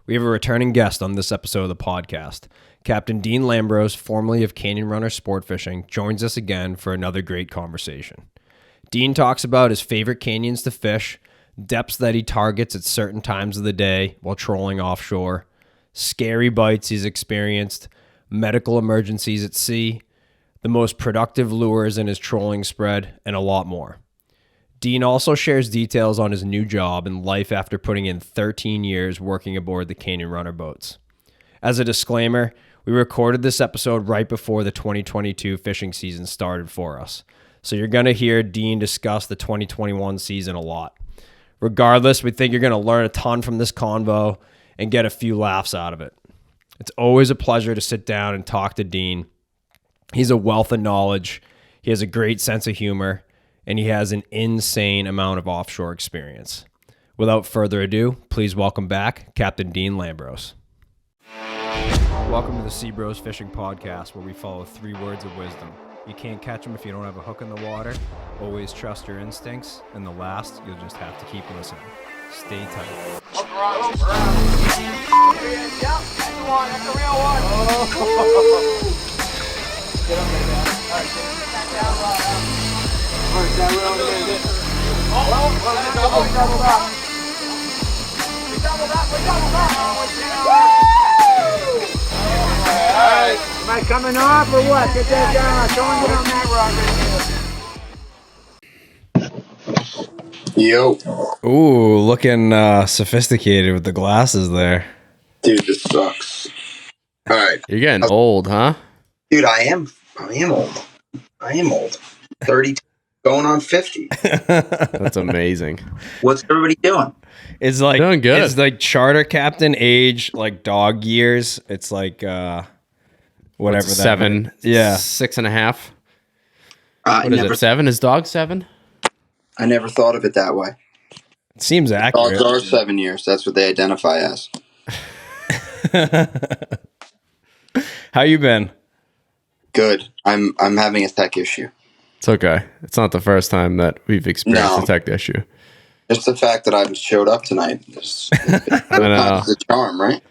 We have a returning guest on this episode of the podcast. Captain Deane Lambros, formerly of Canyon Runner Sport Fishing, joins us again for another great conversation. Deane talks about his favorite canyons to fish, depths that he targets at certain times of the day while trolling offshore, scary bites he's experienced, medical emergencies at sea, the most productive lures in his trolling spread, and a lot more. Deane also shares details on his new job and life after putting in 13 years working aboard the Canyon Runner boats. As a disclaimer, we recorded this episode right before the 2022 fishing season started for us, so you're going to hear Deane discuss the 2021 season a lot. Regardless, we think you're going to learn a ton from this convo and get a few laughs out of it. It's always a pleasure to sit down and talk to Deane. He's a wealth of knowledge, he has a great sense of humor, and he has an insane amount of offshore experience. Without further ado, please welcome back Captain Deane Lambros. Welcome to the SeaBros Fishing Podcast, where we follow 3 words of wisdom. You can't catch them if you don't have a hook in the water. Always trust your instincts. And the last, you'll just have to keep listening. Stay tight. Look around. Yep, that's the one. That's the real one. Oh. Get up there, man. All right, get back down low. All right, that real good. Double up. We doubled up. All right. Am I coming off or what? Get that down. Don't get on that rock. Yo. Ooh, looking sophisticated with the glasses there. Dude, this sucks. All right. You're getting old, huh? Dude, I am old. 32, going on 50. That's amazing. What's everybody doing? It's like Doing good. It's like charter captain age, like dog years. It's like whatever that 7. meant. Yeah. 6.5. I What is it? 7? Is dog 7? never thought of it that way. It seems accurate. Dogs are 7 years. That's what they identify as. How you been? Good. I'm having a tech issue. It's okay. It's not the first time that we've experienced No. a tech issue. Just the fact that I showed up tonight. It's know. a charm, right?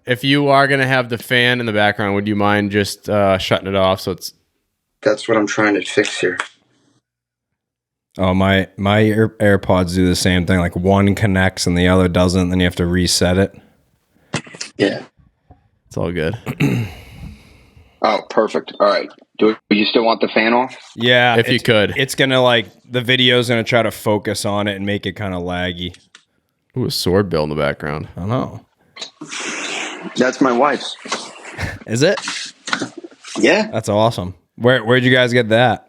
If you are going to have the fan in the background, would you mind just shutting it off so it's... That's what I'm trying to fix here. Oh, my AirPods do the same thing. Like one connects and the other doesn't. Then you have to reset it. Yeah. It's all good. Oh, perfect. All right. Do you still want the fan off? Yeah. If you could. It's going to the video's going to try to focus on it and make it kind of laggy. Ooh, a sword bill in the background. I don't know. That's my wife's. Is it? Yeah. That's awesome. Where'd you guys get that?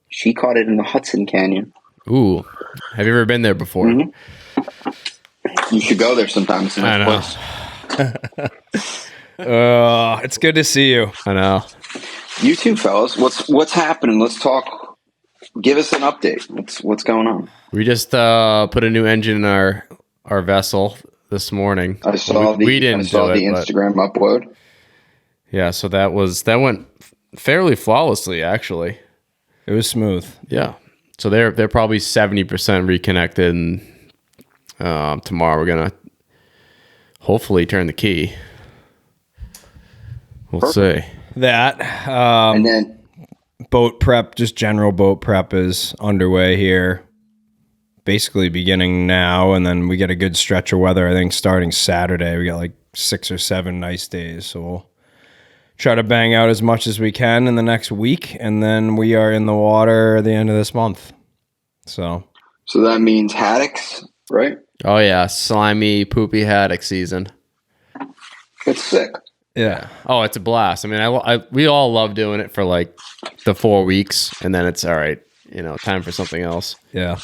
She caught it in the Hudson Canyon. Ooh. Have you ever been there before? Mm-hmm. You should go there sometime. It's a nice place. It's good to see you. I know. You too, fellas. What's happening? Let's talk. Give us an update. What's going on? We just put a new engine in our vessel this morning. I saw the Instagram upload. Yeah, so that went fairly flawlessly, actually. It was smooth. Yeah. So they're probably 70% reconnected, and tomorrow we're gonna hopefully turn the key. We'll see. That And then boat prep, just general boat prep is underway here. Basically beginning now, and then we get a good stretch of weather, I think, starting Saturday. We got like 6 or 7 nice days, so we'll try to bang out as much as we can in the next week, and then we are in the water at the end of this month. So that means haddocks, right? Oh yeah, slimy, poopy haddock season. It's sick. yeah. Oh, it's a blast. I mean, we all love doing it for like the 4 weeks, and then it's all right. Time for something else. Yeah.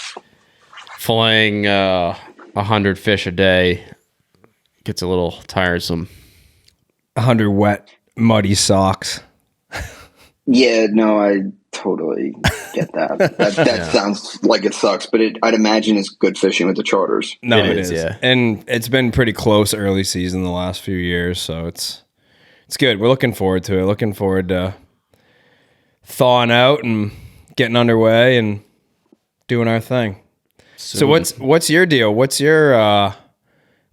Filleting 100 fish a day gets a little tiresome. 100 wet, muddy socks. Yeah, no, I totally get that. That sounds like it sucks, but I'd imagine it's good fishing with the charters. No, it is, is. yeah. And it's been pretty close early season the last few years, so it's good. We're looking forward to it. Looking forward to thawing out and getting underway and doing our thing. So what's your deal? What's your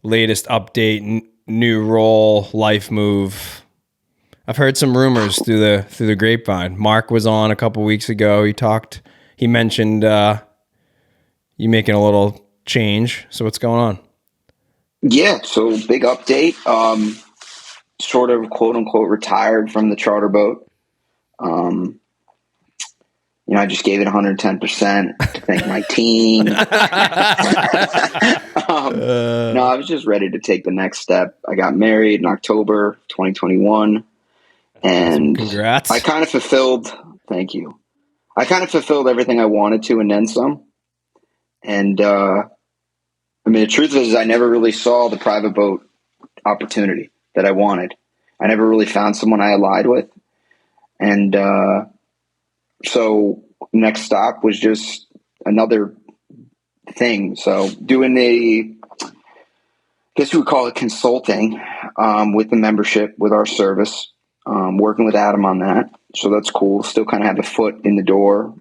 latest update, new role, life move? I've heard some rumors through the grapevine. Mark was on a couple weeks ago. He mentioned you making a little change. So what's going on? Yeah, so big update. Sort of quote unquote retired from the charter boat. I just gave it 110% to thank my team. No, I was just ready to take the next step. I got married in October 2021, and congrats. I kind of fulfilled. Thank you. I kind of fulfilled everything I wanted to, and then some. And the truth is, I never really saw the private boat opportunity that I wanted. I never really found someone I allied with, and so next stop was just another thing. So doing I guess we would call it consulting with the membership, with our service, working with Adam on that. So that's cool. Still kind of have a foot in the door.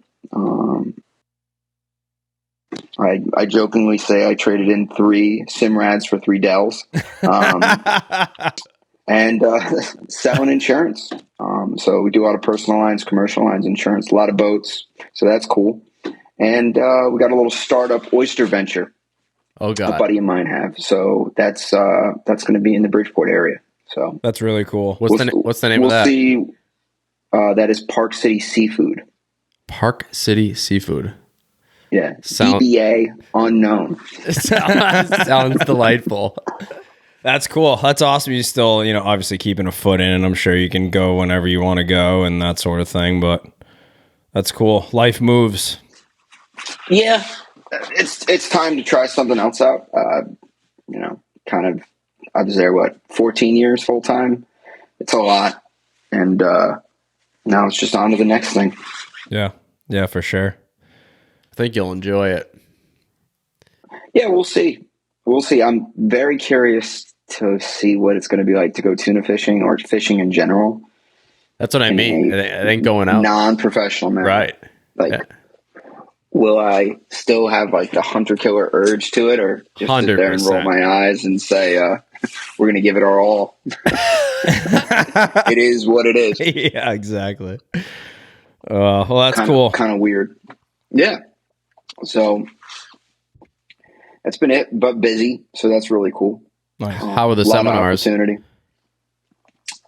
I jokingly say I traded in 3 Simrads for 3 Dells, and selling insurance. So we do a lot of personal lines, commercial lines, insurance, a lot of boats. So that's cool. And we got a little startup oyster venture. Oh God, a buddy of mine have. So that's going to be in the Bridgeport area. So that's really cool. What's the name of that? We'll see. That is Park City Seafood. Park City Seafood. Yeah. DBA unknown. Sounds delightful. That's cool. That's awesome. You still, obviously keeping a foot in, and I'm sure you can go whenever you want to go and that sort of thing, but that's cool. Life moves. Yeah. It's time to try something else out. I was there, 14 years full time. It's a lot. And now it's just on to the next thing. Yeah. Yeah, for sure. I think you'll enjoy it. Yeah, we'll see. I'm very curious to see what it's going to be like to go tuna fishing or fishing in general. That's what I mean. It ain't going out. Non-professional, man. Right. Will I still have the hunter-killer urge to it, or just 100%. Sit there and roll my eyes and say, we're going to give it our all? It is what it is. Yeah, exactly. Well, that's cool. Kind of weird. Yeah. So that's been it, but busy. So that's really cool. Nice. How were the seminars? Opportunity.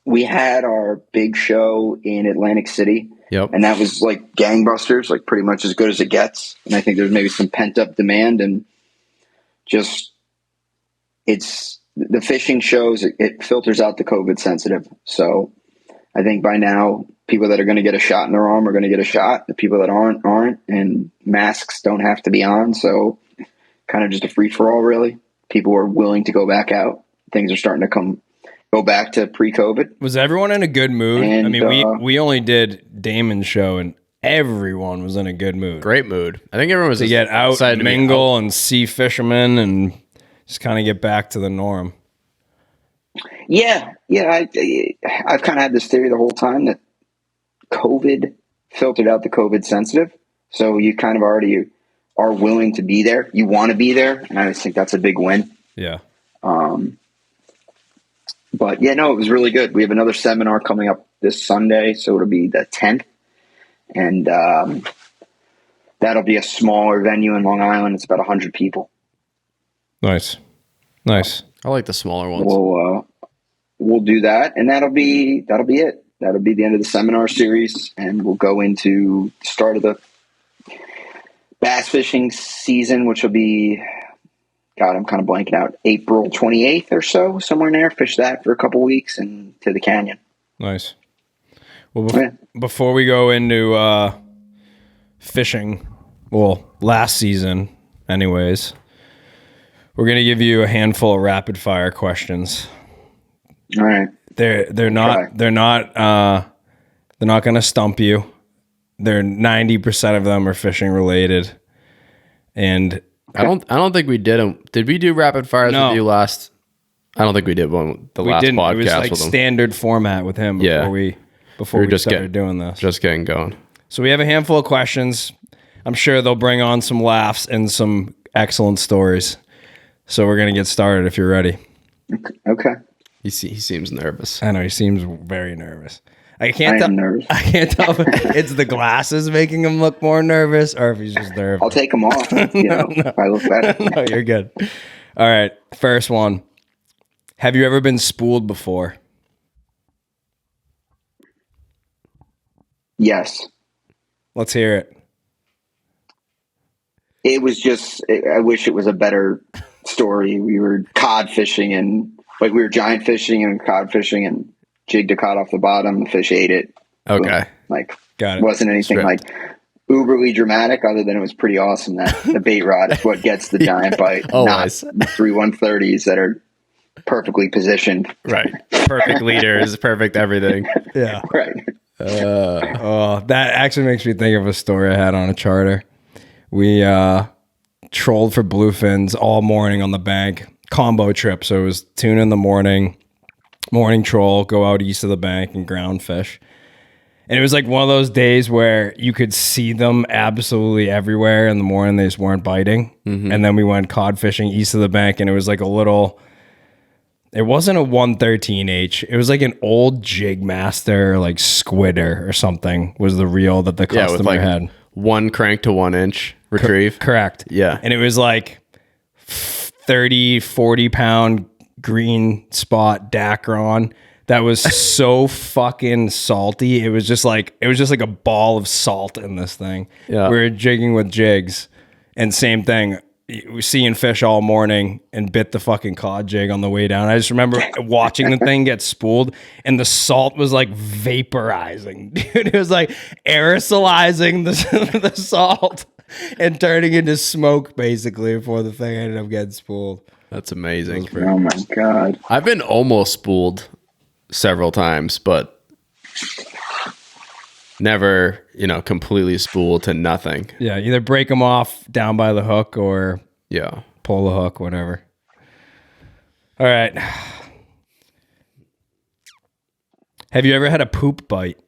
We had our big show in Atlantic City. Yep. And that was gangbusters, pretty much as good as it gets. And I think there's maybe some pent up demand, and just the fishing shows, it filters out the COVID sensitive. So I think by now, people that are going to get a shot in their arm are going to get a shot. The people that aren't, and masks don't have to be on. So kind of just a free for all, really. People are willing to go back out. Things are starting to go back to pre-COVID. Was everyone in a good mood? And, I mean, we only did Damon's show, and everyone was in a good mood. Great mood. I think everyone was to get out and mingle and see fishermen and just kind of get back to the norm. Yeah. I've kind of had this theory the whole time that COVID filtered out the COVID sensitive. So you kind of already are willing to be there. You want to be there. And I just think that's a big win. Yeah. But yeah, no, it was really good. We have another seminar coming up this Sunday. So it'll be the 10th. And that'll be a smaller venue in Long Island. It's about 100 people. Nice. I like the smaller ones. We'll do that. And that'll be it. That'll be the end of the seminar series. And we'll go into the start of the bass fishing season, which will be, God, I'm kind of blanking out, April 28th or so, somewhere in there. Fish that for a couple weeks and to the canyon. Nice. Well, before we go into fishing, last season, anyways, we're gonna give you a handful of rapid fire questions. All right. They're not gonna stump you. They're 90% of them are fishing related, and I don't think we did them. Did we do rapid fires with you last? I don't think we did one. Last podcast. It was like with him. Standard format with him before we started doing this. Just getting going. So we have a handful of questions. I'm sure they'll bring on some laughs and some excellent stories. So we're gonna get started if you're ready. Okay. He seems nervous. I know he seems very nervous. I I can't am nervous. I can't tell if it's the glasses making him look more nervous or if he's just nervous. I'll take them off. If I look better. No, you're good. All right, first one. Have you ever been spooled before? Yes. Let's hear it. It was just, I wish it was a better story. We were cod fishing and we were giant fishing and cod fishing and jigged a cod off the bottom. The fish ate it. Okay. Got it. Wasn't anything uberly dramatic other than it was pretty awesome that the bait rod is what gets the giant bite. Always. Not the 3 130s that are perfectly positioned. Right. Perfect leaders, perfect everything. Yeah. Right. That actually makes me think of a story I had on a charter. We trolled for bluefins all morning on the bank. Combo trip. So it was tuna in the morning troll, go out east of the bank and ground fish. And it was like one of those days where you could see them absolutely everywhere in the morning. They just weren't biting. Mm-hmm. And then we went cod fishing east of the bank and it was like it wasn't a 113H. It was like an old Jig Master, like Squidder or something was the reel that the customer had. 1 crank to 1 inch retrieve. Correct. Yeah. And it was like 30, 40 pound green spot Dacron that was so fucking salty. It was just like a ball of salt in this thing. Yeah. We were jigging with jigs and same thing. We were seeing fish all morning and bit the fucking cod jig on the way down. I just remember watching the thing get spooled and the salt was like vaporizing. Dude, it was like aerosolizing the salt and turning into smoke basically before the thing ended up getting spooled. That's amazing. Oh my God. I've been almost spooled several times, but never, completely spooled to nothing. Yeah, either break them off down by the hook or Yeah. pull the hook, whatever. All right. Have you ever had a poop bite?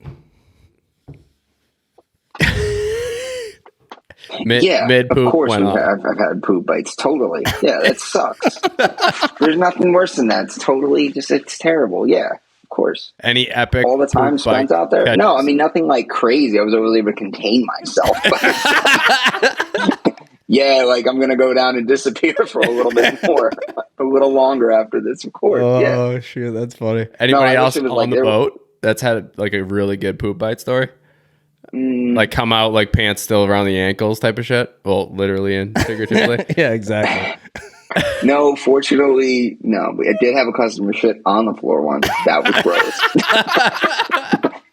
Mid poop of course went off. I've had poop bites. Totally. Yeah, that sucks. There's nothing worse than that. It's terrible. Yeah, of course. Any epic All the time poop spent bite out there? catches? No, I mean, nothing like crazy. I was able to contain myself. Yeah, like I'm going to go down and disappear for a little bit more, a little longer after this, of course. Oh, shoot, that's funny. Anybody No, I else wish it was on like the they were- boat that's had like a really good poop bite story? Like come out like pants still around the ankles type of shit? Well, literally and figuratively. Yeah, exactly. No, fortunately, no. I did have a customer shit on the floor once. That was gross.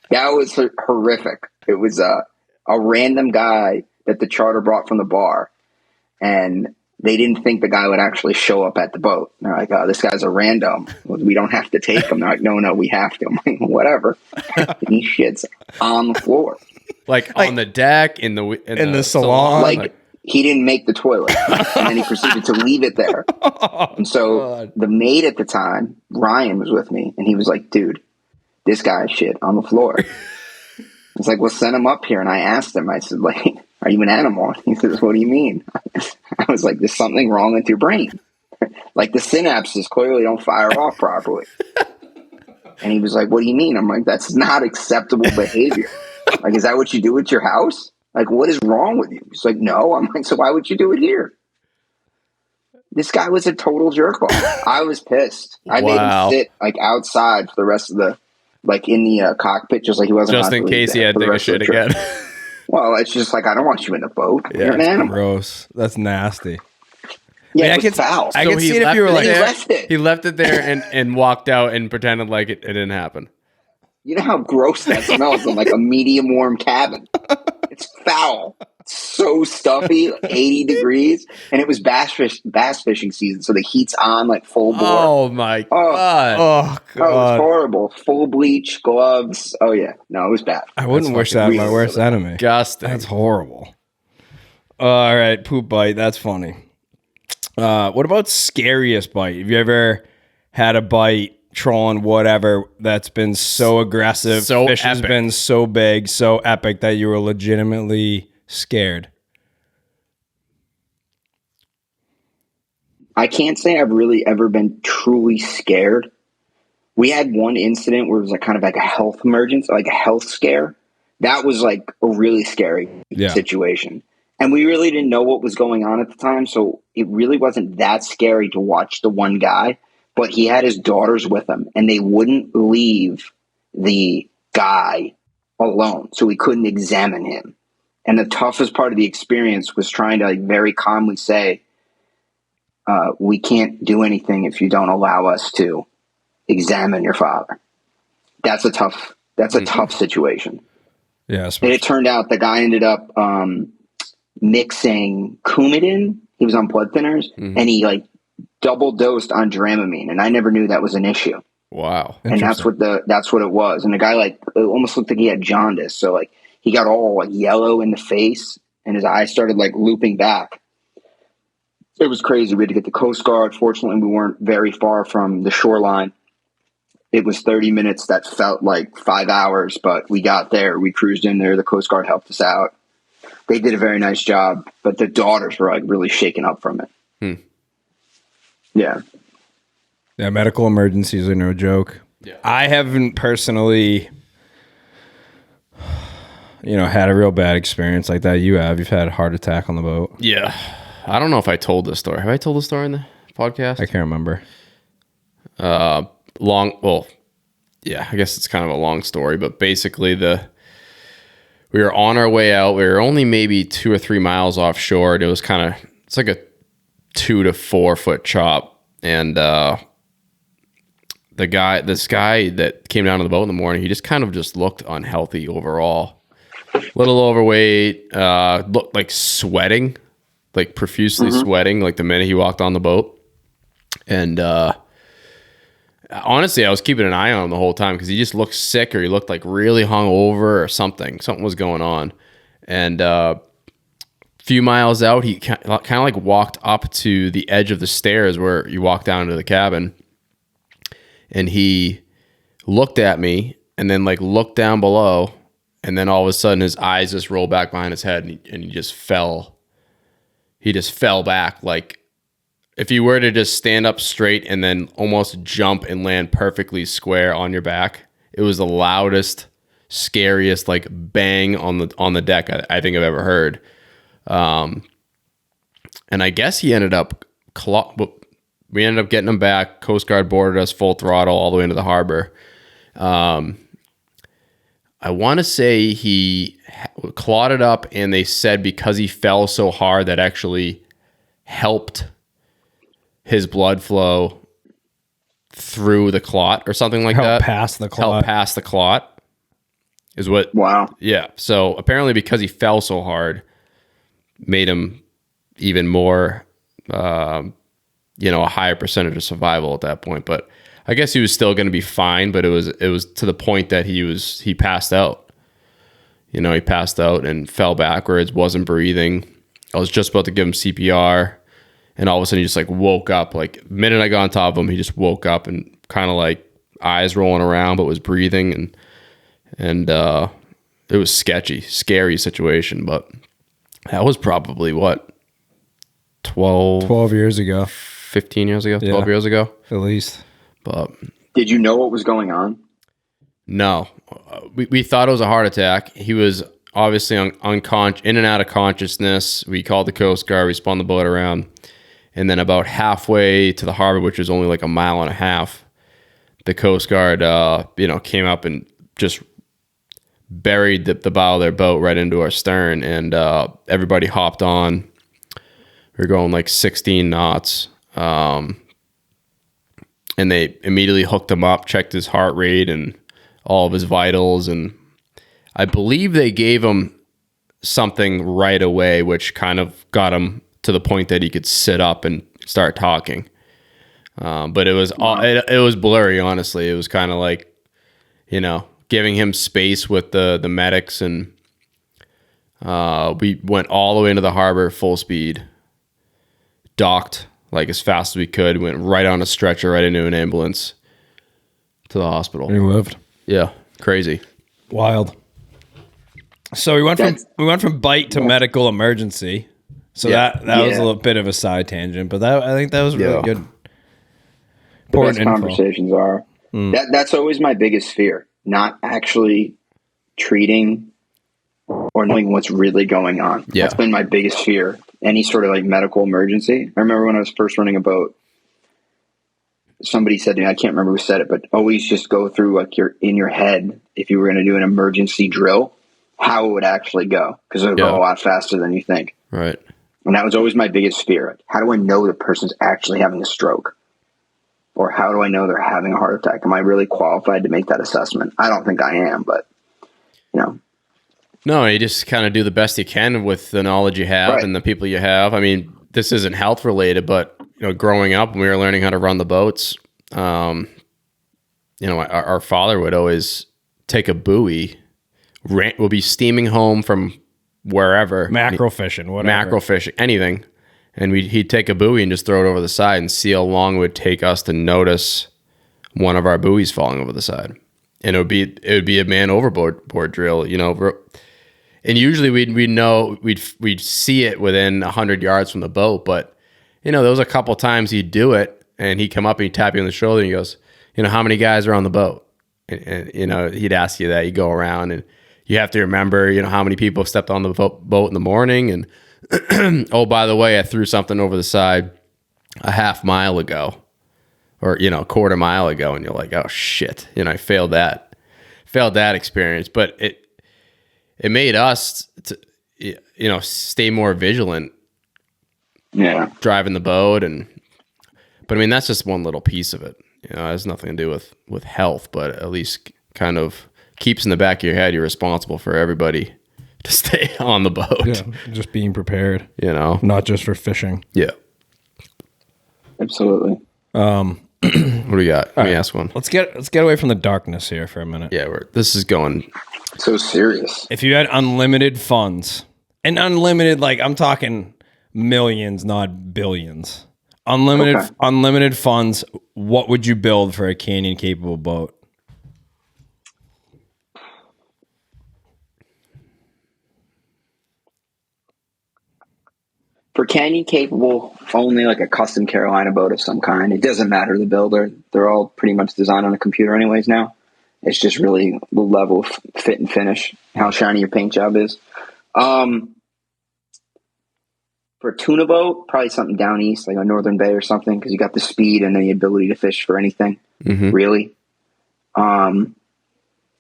That was horrific. It was a random guy that the charter brought from the bar, and they didn't think the guy would actually show up at the boat. They're like, "Oh, this guy's a random. We don't have to take him." They're like, "No, we have to." I'm like, "Whatever." He shits on the floor, like on the deck in the salon. like he didn't make the toilet, and then he proceeded to leave it there. And so the maid at the time, Ryan, was with me, and he was like, "Dude, this guy shit on the floor." It's like, "Well, send him up here." And I asked him, I said, like, "Are you an animal?" He says, "What do you mean?" I was like, "There's something wrong with your brain. Like the synapses clearly don't fire off properly." And he was like, "What do you mean?" I'm like, "That's not acceptable behavior. Like, is that what you do at your house? Like, what is wrong with you?" He's like, "No." I'm like, "So why would you do it here?" This guy was a total jerk-off. I was pissed. I made him sit like outside for the rest of the, like in the cockpit, just like he wasn't. Just in case he had to take a shit again. Well, it's just like, I don't want you in the boat. Yeah, You're an animal. Gross. That's nasty. Yeah, I it was foul. I can see it if you were like, he left it there and walked out and pretended like it didn't happen. You know how gross that smells in like a medium warm cabin. It's foul. It's so stuffy, like 80 degrees, and it was bass fishing season, so the heat's on like full bore. Oh my god! oh Oh, it was horrible. Full bleach, gloves. Oh yeah, no, it was bad. I wouldn't wish that on my worst enemy. Disgusting. That's horrible. All right, poop bite. That's funny. What about scariest bite? Have you ever had a bite trolling whatever that's been so aggressive, So fish has epic. been so big, so epic that you were legitimately scared? I can't say I've really ever been truly scared. We had one incident where it was like kind of like a health emergency, like a health scare. That was like a really scary situation. And we really didn't know what was going on at the time. So it really wasn't that scary to watch the one guy, but he had his daughters with him and they wouldn't leave the guy alone. So we couldn't examine him. And the toughest part of the experience was trying to like very calmly say, we can't do anything if you don't allow us to examine your father. That's a tough situation. Yeah. And it turned out the guy ended up mixing Coumadin. He was on blood thinners and he like double dosed on Dramamine. And I never knew that was an issue. Wow. And that's what it was. And the guy like, it almost looked like he had jaundice. So like he got all like yellow in the face and his eyes started like looping back. It was crazy. We had to get the Coast Guard. Fortunately, we weren't very far from the shoreline. It was 30 minutes that felt like 5 hours, but we got there. We cruised in there. The Coast Guard helped us out. They did a very nice job, but the daughters were like really shaken up from it. Yeah. Yeah, medical emergencies are no joke. Yeah. I haven't personally, had a real bad experience like that. You have. You've had a heart attack on the boat. Yeah. I don't know if I told this story. Have I told the story in the podcast? I can't remember. I guess it's kind of a long story, but basically we were on our way out. We were only maybe 2 or 3 miles offshore. It's like a 2 to 4 foot chop. And this guy that came down to the boat in the morning, he just kind of just looked unhealthy overall. Little overweight, looked like sweating, like profusely sweating, like the minute he walked on the boat. And honestly, I was keeping an eye on him the whole time because he just looked sick or he looked like really hungover or something. Something was going on. And few miles out, he kind of like walked up to the edge of the stairs where you walk down to the cabin. And he looked at me and then like looked down below. And then all of a sudden his eyes just rolled back behind his head and he just fell. He just fell back. Like if you were to just stand up straight and then almost jump and land perfectly square on your back, it was the loudest, scariest like bang on the deck I think I've ever heard. And I guess he ended up we ended up getting him back. Coast Guard boarded us full throttle all the way into the harbor. I want to say he clotted up, and they said because he fell so hard that actually helped his blood flow through the clot or something like that. Help past the clot is what. Wow. Yeah. So apparently because he fell so hard, made him even more, a higher percentage of survival at that point. But I guess he was still going to be fine, but it was to the point that he passed out. He passed out and fell backwards, wasn't breathing. I was just about to give him CPR, and all of a sudden he just like woke up. Like the minute I got on top of him, he just woke up and kind of like eyes rolling around, but was breathing, and it was scary situation. But that was probably what 12 years ago, 15 years ago, 12 years ago, at least. But did you know what was going on? No, we thought it was a heart attack. He was obviously in and out of consciousness. We called the Coast Guard. We spun the boat around, and then about halfway to the harbor, which was only like a mile and a half, the Coast Guard, came up and just buried the bow of their boat right into our stern, and everybody hopped on. We were going like 16 knots. And they immediately hooked him up, checked his heart rate and all of his vitals. And I believe they gave him something right away, which kind of got him to the point that he could sit up and start talking. But it was it was blurry, honestly. It was kind of like, giving him space with the medics. And we went all the way into the harbor full speed, docked like as fast as we could, went right on a stretcher, right into an ambulance to the hospital. He lived. Yeah, crazy, wild. So we went from bite to medical emergency. So Yeah. that was a little bit of a side tangent, but I think that was really good. The Important best info. conversations are that's always my biggest fear, not actually treating or knowing what's really going on. Yeah. That's been my biggest fear. Any sort of like medical emergency. I remember when I was first running a boat, somebody said to me, I can't remember who said it, but always just go through like in your head, if you were going to do an emergency drill, how it would actually go. Because it would go a lot faster than you think. Right. And that was always my biggest fear. How do I know the person's actually having a stroke? Or how do I know they're having a heart attack? Am I really qualified to make that assessment? I don't think I am, but, you know. No, you just kind of do the best you can with the knowledge you have and the people you have. I mean, this isn't health related, but, you know, growing up when we were learning how to run the boats, you know, our father would always take a buoy, we'll be steaming home from wherever. Mackerel fishing, whatever. Mackerel fishing, anything. And he'd take a buoy and just throw it over the side and see how long it would take us to notice one of our buoys falling over the side. And it would be a man overboard drill, you know. And usually we'd see it within 100 yards from the boat. But, you know, there was a couple times he'd do it and he'd come up and he'd tap you on the shoulder and he goes, you know, how many guys are on the boat? And you know, he'd ask you that. You go around and you have to remember, you know, how many people stepped on the boat in the morning. And oh, by the way, I threw something over the side a half mile ago, or, you know, a quarter mile ago. And you're like, oh shit, you know, I failed that experience, but it made us to, you know, stay more vigilant. Yeah. Driving the boat. But I mean, that's just one little piece of it. You know, it has nothing to do with health, but at least kind of keeps in the back of your head, you're responsible for everybody to stay on the boat. Yeah, just being prepared. You know, not just for fishing. Yeah, absolutely. What do we got? Let me ask one. Let's get away from the darkness here for a minute. Yeah, this is going so serious. If you had unlimited funds, and unlimited, like I'm talking millions, not billions. Unlimited funds. What would you build for a canyon capable boat? For canyon capable, only like a custom Carolina boat of some kind. It doesn't matter the builder. They're all pretty much designed on a computer anyways now. It's just really the level of fit and finish, how shiny your paint job is. For a tuna boat, probably something down east, like a Northern Bay or something, because you got the speed and the ability to fish for anything, really.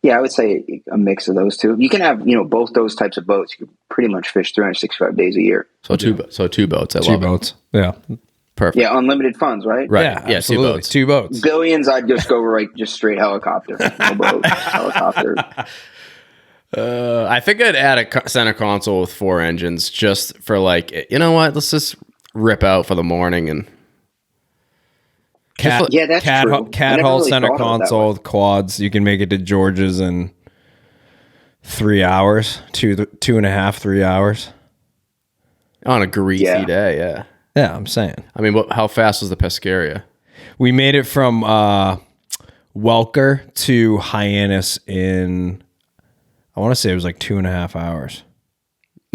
Yeah, I would say a mix of those two. You can have, you know, both those types of boats. You can pretty much fish 365 days a year. So two boats. Two boats. Yeah. Perfect. Yeah, unlimited funds, right? Right. Yeah, Yeah, absolutely. Two boats. Billions, I'd just go just straight helicopter. No boat, helicopter. I think I'd add a center console with 4 engines just for like, you know what? Let's just rip out for the morning and. That's true. Cat hull center console with quads. You can make it to George's in 3 hours, 2.5, 3 hours. On a greasy day, yeah. Yeah, I'm saying. I mean, how fast was the Pescaria? We made it from Welker to Hyannis in, I want to say it was like 2.5 hours.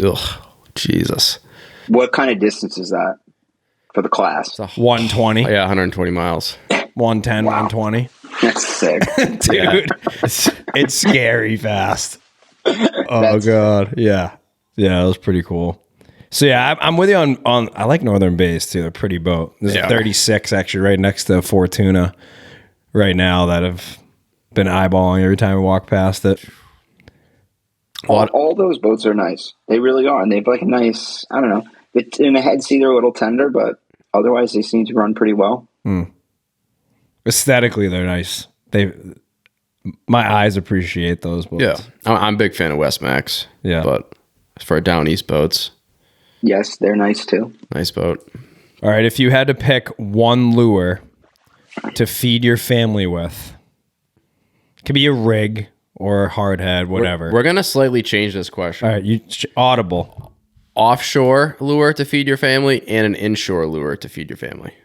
Ugh, Jesus. What kind of distance is that for the class? 120. Yeah, 120 miles. 110, 120. That's sick. Dude, it's scary fast. Oh, God. Yeah. Yeah, it was pretty cool. So, yeah, I'm with you on I like Northern Bays, too. They're a pretty boat. There's a 36, actually, right next to Fortuna right now that have been eyeballing every time we walk past it. All those boats are nice. They really are. And they have like a nice, I don't know. In the head sea, they're a little tender, but otherwise they seem to run pretty well. Aesthetically, they're nice. My eyes appreciate those boats. Yeah, I'm a big fan of West Max. Yeah. But for down east boats. Yes, they're nice too. Nice boat. All right, if you had to pick one lure to feed your family with, it could be a rig or a hardhead, whatever. We're going to slightly change this question. All right, audible. Offshore lure to feed your family and an inshore lure to feed your family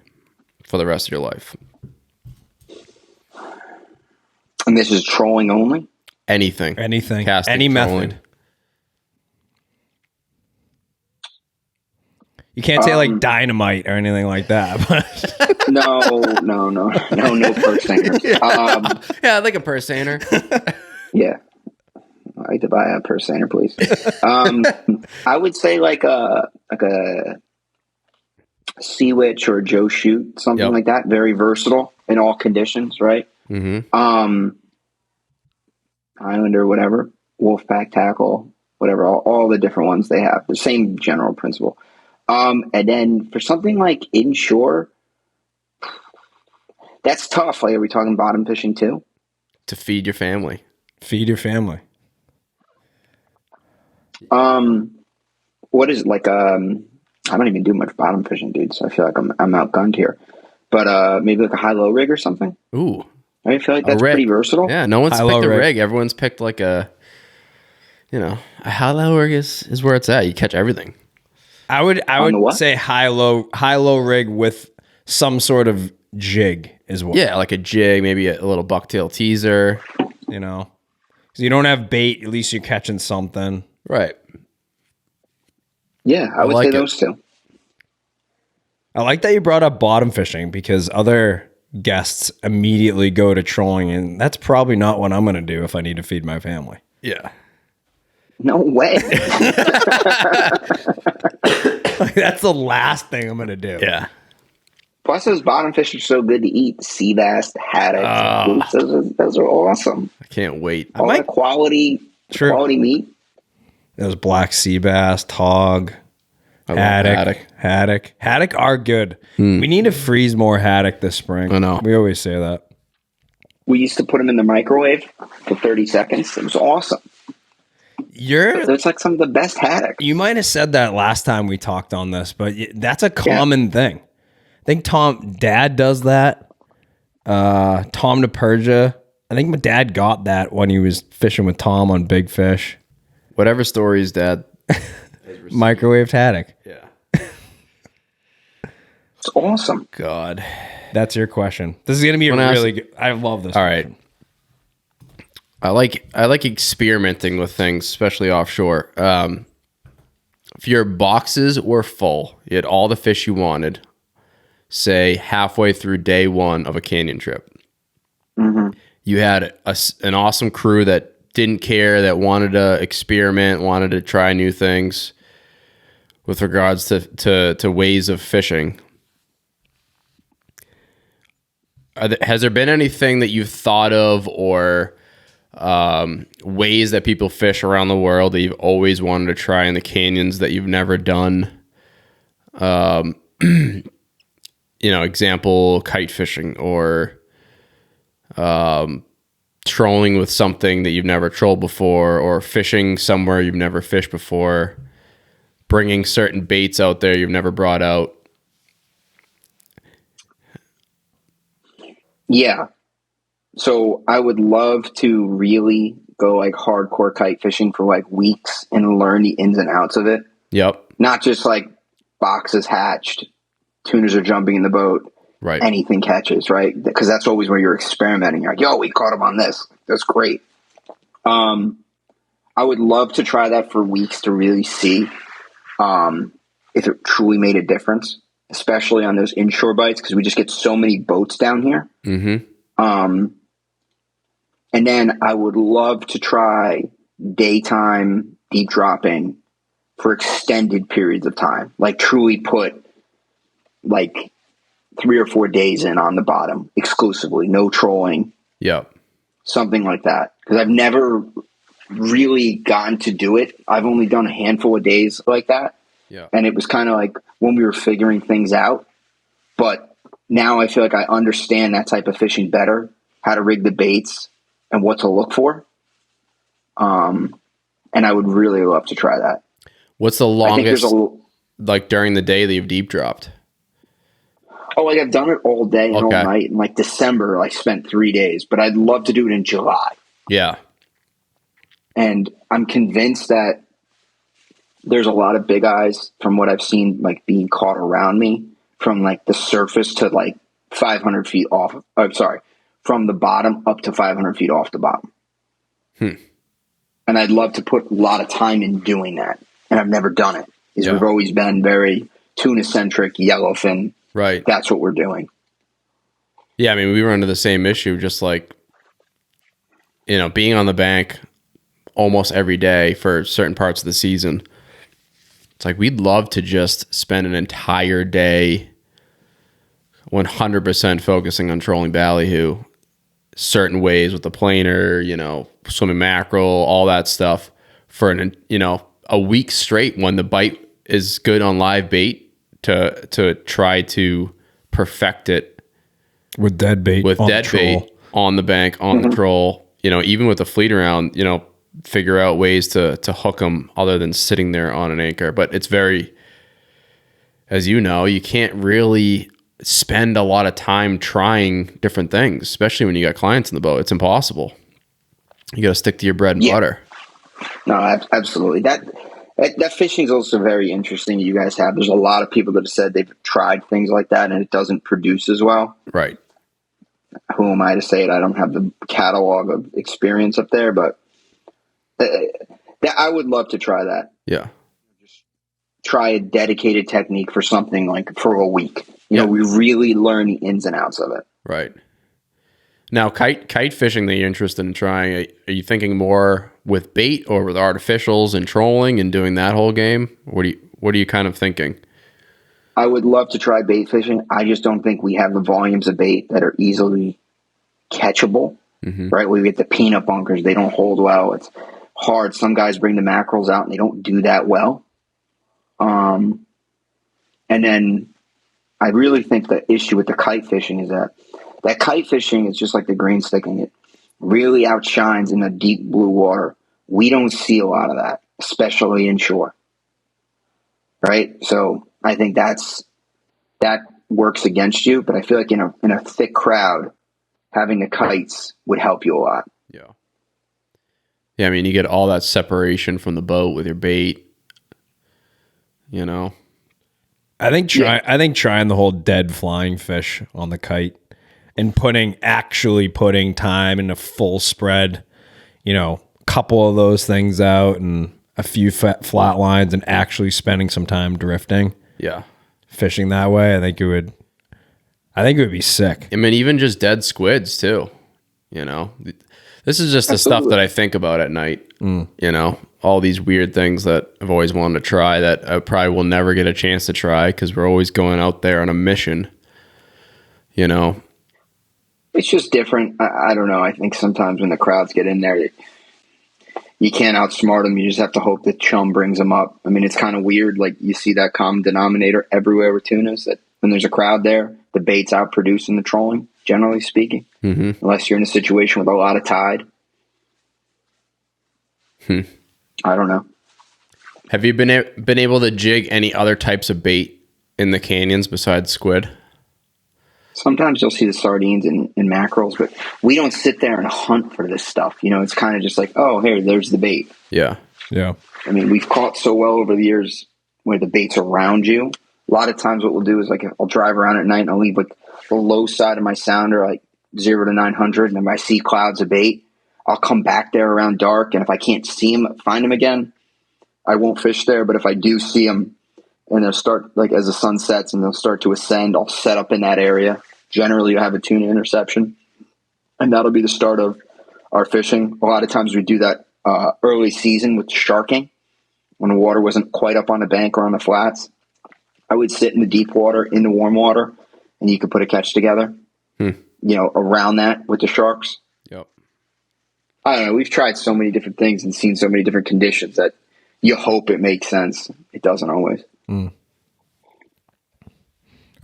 for the rest of your life. And this is trolling only? Anything. Casting, Casting, any trolling. method. You can't say like dynamite or anything like that. But No purse seiner. Yeah, I'd like a purse seiner. Yeah. I'd like to buy a purse seiner, please. I would say like a Sea Witch or a Joe Shoot, something like that. Very versatile in all conditions, right? Mm-hmm. Islander, whatever, Wolfpack tackle, whatever, all the different ones they have. The same general principle. And then for something like inshore, that's tough. Like, are we talking bottom fishing too? To feed your family. feed your family. What is it like? I don't even do much bottom fishing, dude. So I feel like I'm outgunned here. But maybe like a high-low rig or something. Ooh, I feel like that's pretty versatile. Yeah, no one's High-low picked a rig. rig. Everyone's picked like a high-low rig is where it's at. You catch everything. I would what? say high-low rig with some sort of jig as well. Yeah, like a jig, maybe a little bucktail teaser. You know, 'cause you don't have bait. At least you're catching something. Right. Yeah, I would like say it. those two. I like that you brought up bottom fishing because other guests immediately go to trolling, and that's probably not what I'm going to do if I need to feed my family. Yeah. No way. Like, that's the last thing I'm going to do. Yeah. Plus, those bottom fish are so good to eat. Sea bass, haddocks, those are awesome. I can't wait. All the quality meat. Those black sea bass, tog, I love haddock are good. We need to freeze more haddock this spring. I know. We always say that. We used to put them in the microwave for 30 seconds. It was awesome. It's like some of the best haddock. You might have said that last time we talked on this, but that's a common thing. I think Dad does that. Tom DePerja. I think my dad got that when he was fishing with Tom on big fish. Whatever stories Dad. Microwaved haddock. Yeah. It's awesome. God. That's your question. This is going to be really good. I love this. All right. I like experimenting with things, especially offshore. If your boxes were full, you had all the fish you wanted, say halfway through day one of a canyon trip. Mm-hmm. You had an awesome crew that didn't care, that wanted to experiment, wanted to try new things with regards to ways of fishing. Has there been anything that you've thought of or ways that people fish around the world that you've always wanted to try in the canyons that you've never done? Example, kite fishing or trolling with something that you've never trolled before, or fishing somewhere you've never fished before, bringing certain baits out there you've never brought out. Yeah. So I would love to really go like hardcore kite fishing for like weeks and learn the ins and outs of it. Yep. Not just like boxes hatched, tuners are jumping in the boat, Right. anything catches, right? Because that's always where you're experimenting. You're like, yo, we caught him on this. That's great. I would love to try that for weeks to really see if it truly made a difference, especially on those inshore bites, because we just get so many boats down here. Mm-hmm. And then I would love to try daytime deep dropping for extended periods of time, like truly put like 3 or 4 days in on the bottom exclusively, no trolling, Yep. something like that. Because I've never really gotten to do it. I've only done a handful of days like that. Yeah. And it was kind of like when we were figuring things out. But now I feel like I understand that type of fishing better, how to rig the baits and what to look for. And I would really love to try that. What's the longest, I think like during the day that you've deep dropped? like I've done it all day and all Okay. night. And like December, I spent 3 days, but I'd love to do it in July. Yeah. And I'm convinced that there's a lot of big eyes from what I've seen, like being caught around me from like the surface to like 500 feet off. From the bottom up to 500 feet off the bottom. And I'd love to put a lot of time in doing that. And I've never done it. Because we've always been very tuna-centric yellowfin. Right. That's what we're doing. Yeah, I mean, we run into the same issue, just like, being on the bank almost every day for certain parts of the season. It's like we'd love to just spend an entire day 100% focusing on trolling ballyhoo certain ways with the planer, swimming mackerel, all that stuff for a week straight when the bite is good on live bait to try to perfect it with dead bait on the bank, on the troll, even with the fleet around, figure out ways to hook them other than sitting there on an anchor. But it's very, as you can't really spend a lot of time trying different things, especially when you got clients in the boat. It's impossible. You got to stick to your bread and butter. No, absolutely. That fishing is also very interesting that you guys have. There's a lot of people that have said they've tried things like that and it doesn't produce as well. Right. Who am I to say it? I don't have the catalog of experience up there, but I would love to try that. Yeah. Just try a dedicated technique for something like for a week. We really learn the ins and outs of it. Right. Now, kite fishing that you're interested in trying, are you thinking more with bait or with artificials and trolling and doing that whole game? What are you kind of thinking? I would love to try bait fishing. I just don't think we have the volumes of bait that are easily catchable. Mm-hmm. Right? We get the peanut bunkers. They don't hold well. It's hard. Some guys bring the mackerels out and they don't do that well. And then I really think the issue with the kite fishing is that kite fishing is just like the green sticking. It really outshines in the deep blue water. We don't see a lot of that, especially inshore. Right? So I think that works against you, but I feel like in a thick crowd, having the kites would help you a lot. Yeah. Yeah, I mean, you get all that separation from the boat with your bait, I think trying the whole dead flying fish on the kite and actually putting time in a full spread, couple of those things out and a few flat lines and actually spending some time drifting. Yeah. Fishing that way, I think it would be sick. I mean, even just dead squids too, This is just the stuff that I think about at night, all these weird things that I've always wanted to try that I probably will never get a chance to try because we're always going out there on a mission, It's just different. I don't know. I think sometimes when the crowds get in there, you can't outsmart them. You just have to hope that chum brings them up. I mean, it's kind of weird. Like you see that common denominator everywhere with tunas that when there's a crowd there, the bait's outproducing the trolling, generally speaking, unless you're in a situation with a lot of tide. I don't know. Have you been able to jig any other types of bait in the canyons besides squid? Sometimes you'll see the sardines and mackerels, but we don't sit there and hunt for this stuff. It's kind of just like, oh, here, there's the bait. Yeah. Yeah. I mean, we've caught so well over the years where the bait's around you. A lot of times what we'll do is like I'll drive around at night and I'll leave like the low side of my sounder, like 0 to 900. And if I see clouds of bait, I'll come back there around dark. And if I can't see them, find them again, I won't fish there. But if I do see them and they'll start like as the sun sets and they'll start to ascend, I'll set up in that area. Generally, you'll have a tuna interception. And that'll be the start of our fishing. A lot of times we do that early season with sharking when the water wasn't quite up on the bank or on the flats. I would sit in the deep water, in the warm water, and you could put a catch together, around that with the sharks. Yep. I don't know. We've tried so many different things and seen so many different conditions that you hope it makes sense. It doesn't always. I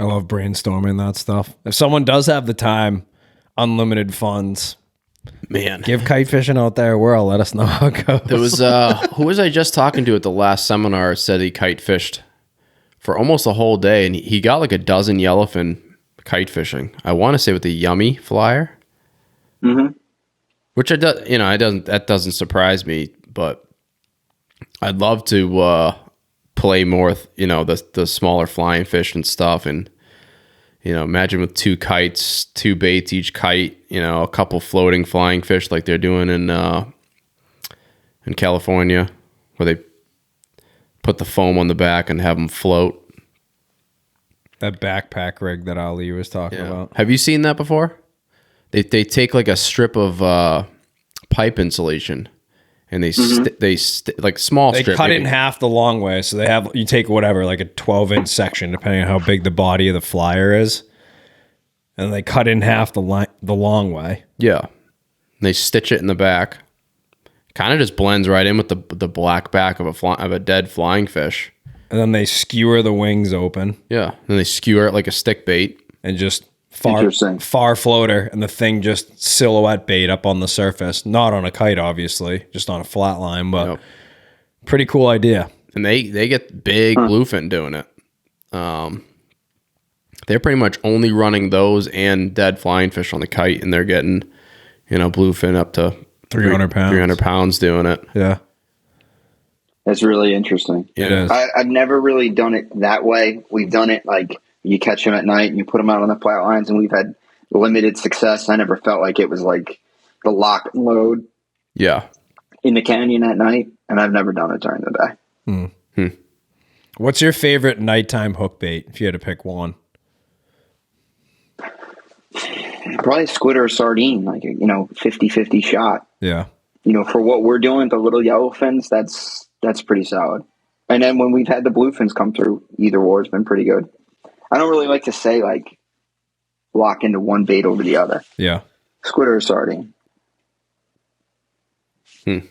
love brainstorming that stuff. If someone does have the time, unlimited funds, man, give kite fishing out there a whirl. Let us know how it goes. There was who was I just talking to at the last seminar? Said he kite fished for almost a whole day, and he got like a dozen yellowfin kite fishing. I want to say with the Yummy flyer, which that doesn't surprise me, but I'd love to play more with the smaller flying fish and stuff, and imagine with 2 kites, 2 baits each kite, a couple floating flying fish like they're doing in California, where they put the foam on the back and have them float. That backpack rig that Ali was talking about. Have you seen that before? They take like a strip of pipe insulation, and they like small They strip. cut it in half the long way, so they have you take whatever, like a 12-inch section, depending on how big the body of the flyer is, and they cut it in half the long way. Yeah, and they stitch it in the back. Kind of just blends right in with the black back of a dead flying fish. And then they skewer the wings open. Yeah, and they skewer it like a stick bait, and just far floater, and the thing just silhouette bait up on the surface. Not on a kite, obviously, just on a flat line, but pretty cool idea. And they get big bluefin doing it. They're pretty much only running those and dead flying fish on the kite, and they're getting, bluefin up to 300 pounds. 300 pounds doing it. Yeah. That's really interesting. It is. I've never really done it that way. We've done it like you catch them at night and you put them out on the flat lines, and we've had limited success. I never felt like it was like the lock and load in the canyon at night, and I've never done it during the day. What's your favorite nighttime hook bait, if you had to pick one? Probably squid or a sardine, like a 50-50 shot. Yeah. For what we're doing, the little yellowfins, that's pretty solid. And then when we've had the bluefins come through, either or has been pretty good. I don't really like to say like lock into one bait over the other. Yeah. Squid or a sardine. How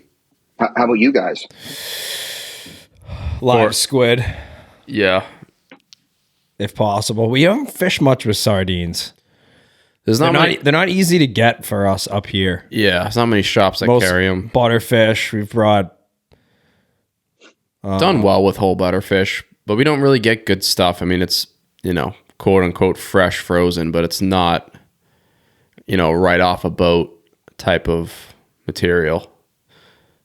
about you guys? Live squid, Yeah. if possible. We haven't fished much with sardines. There's not many. They're not easy to get for us up here. Yeah, there's not many shops that carry them. Butterfish, we've brought. Done well with whole butterfish, but we don't really get good stuff. I mean, it's, quote unquote fresh frozen, but it's not, right off a boat type of material.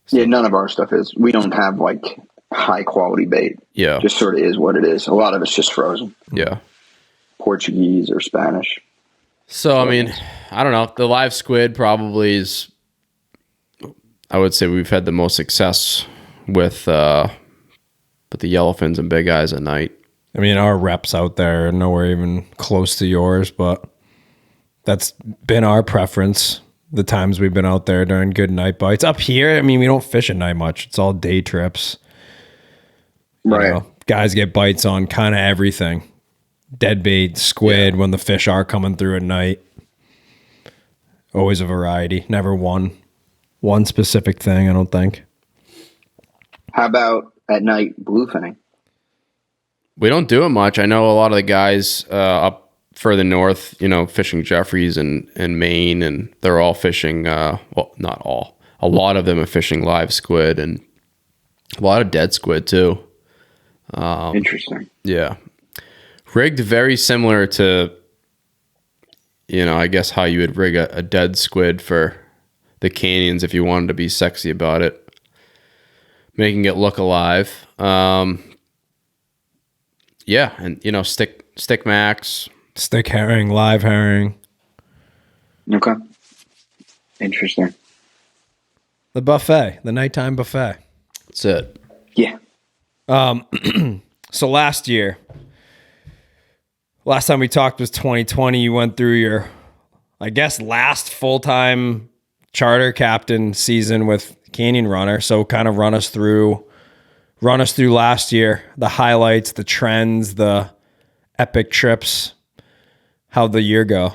So, Yeah, none of our stuff is. We don't have like high quality bait. Yeah. Just sort of is what it is. A lot of it's just frozen. Yeah. Portuguese or Spanish. So, I mean, I don't know. The live squid probably is, I would say we've had the most success with the yellowfins and big eyes at night. I mean, our reps out there are nowhere even close to yours, but that's been our preference the times we've been out there during good night bites. Up here, I mean, we don't fish at night much. It's all day trips. Right. Guys get bites on kind of everything. Dead bait, squid, when the fish are coming through at night. Always a variety. Never one specific thing, I don't think. How about at night bluefinning? We don't do it much. I know a lot of the guys up further north, fishing Jeffries and Maine, and they're all fishing, well, not all. A lot of them are fishing live squid and a lot of dead squid too. Interesting. Yeah. Rigged very similar to, I guess how you would rig a dead squid for the canyons if you wanted to be sexy about it. Making it look alive. Yeah, and stick max. Stick herring, live herring. Okay. Interesting. The buffet, the nighttime buffet. That's it. Yeah. So last time we talked was 2020. You went through your, I guess, last full-time charter captain season with Canyon Runner. So kind of run us through last year, the highlights, the trends, the epic trips. How'd the year go?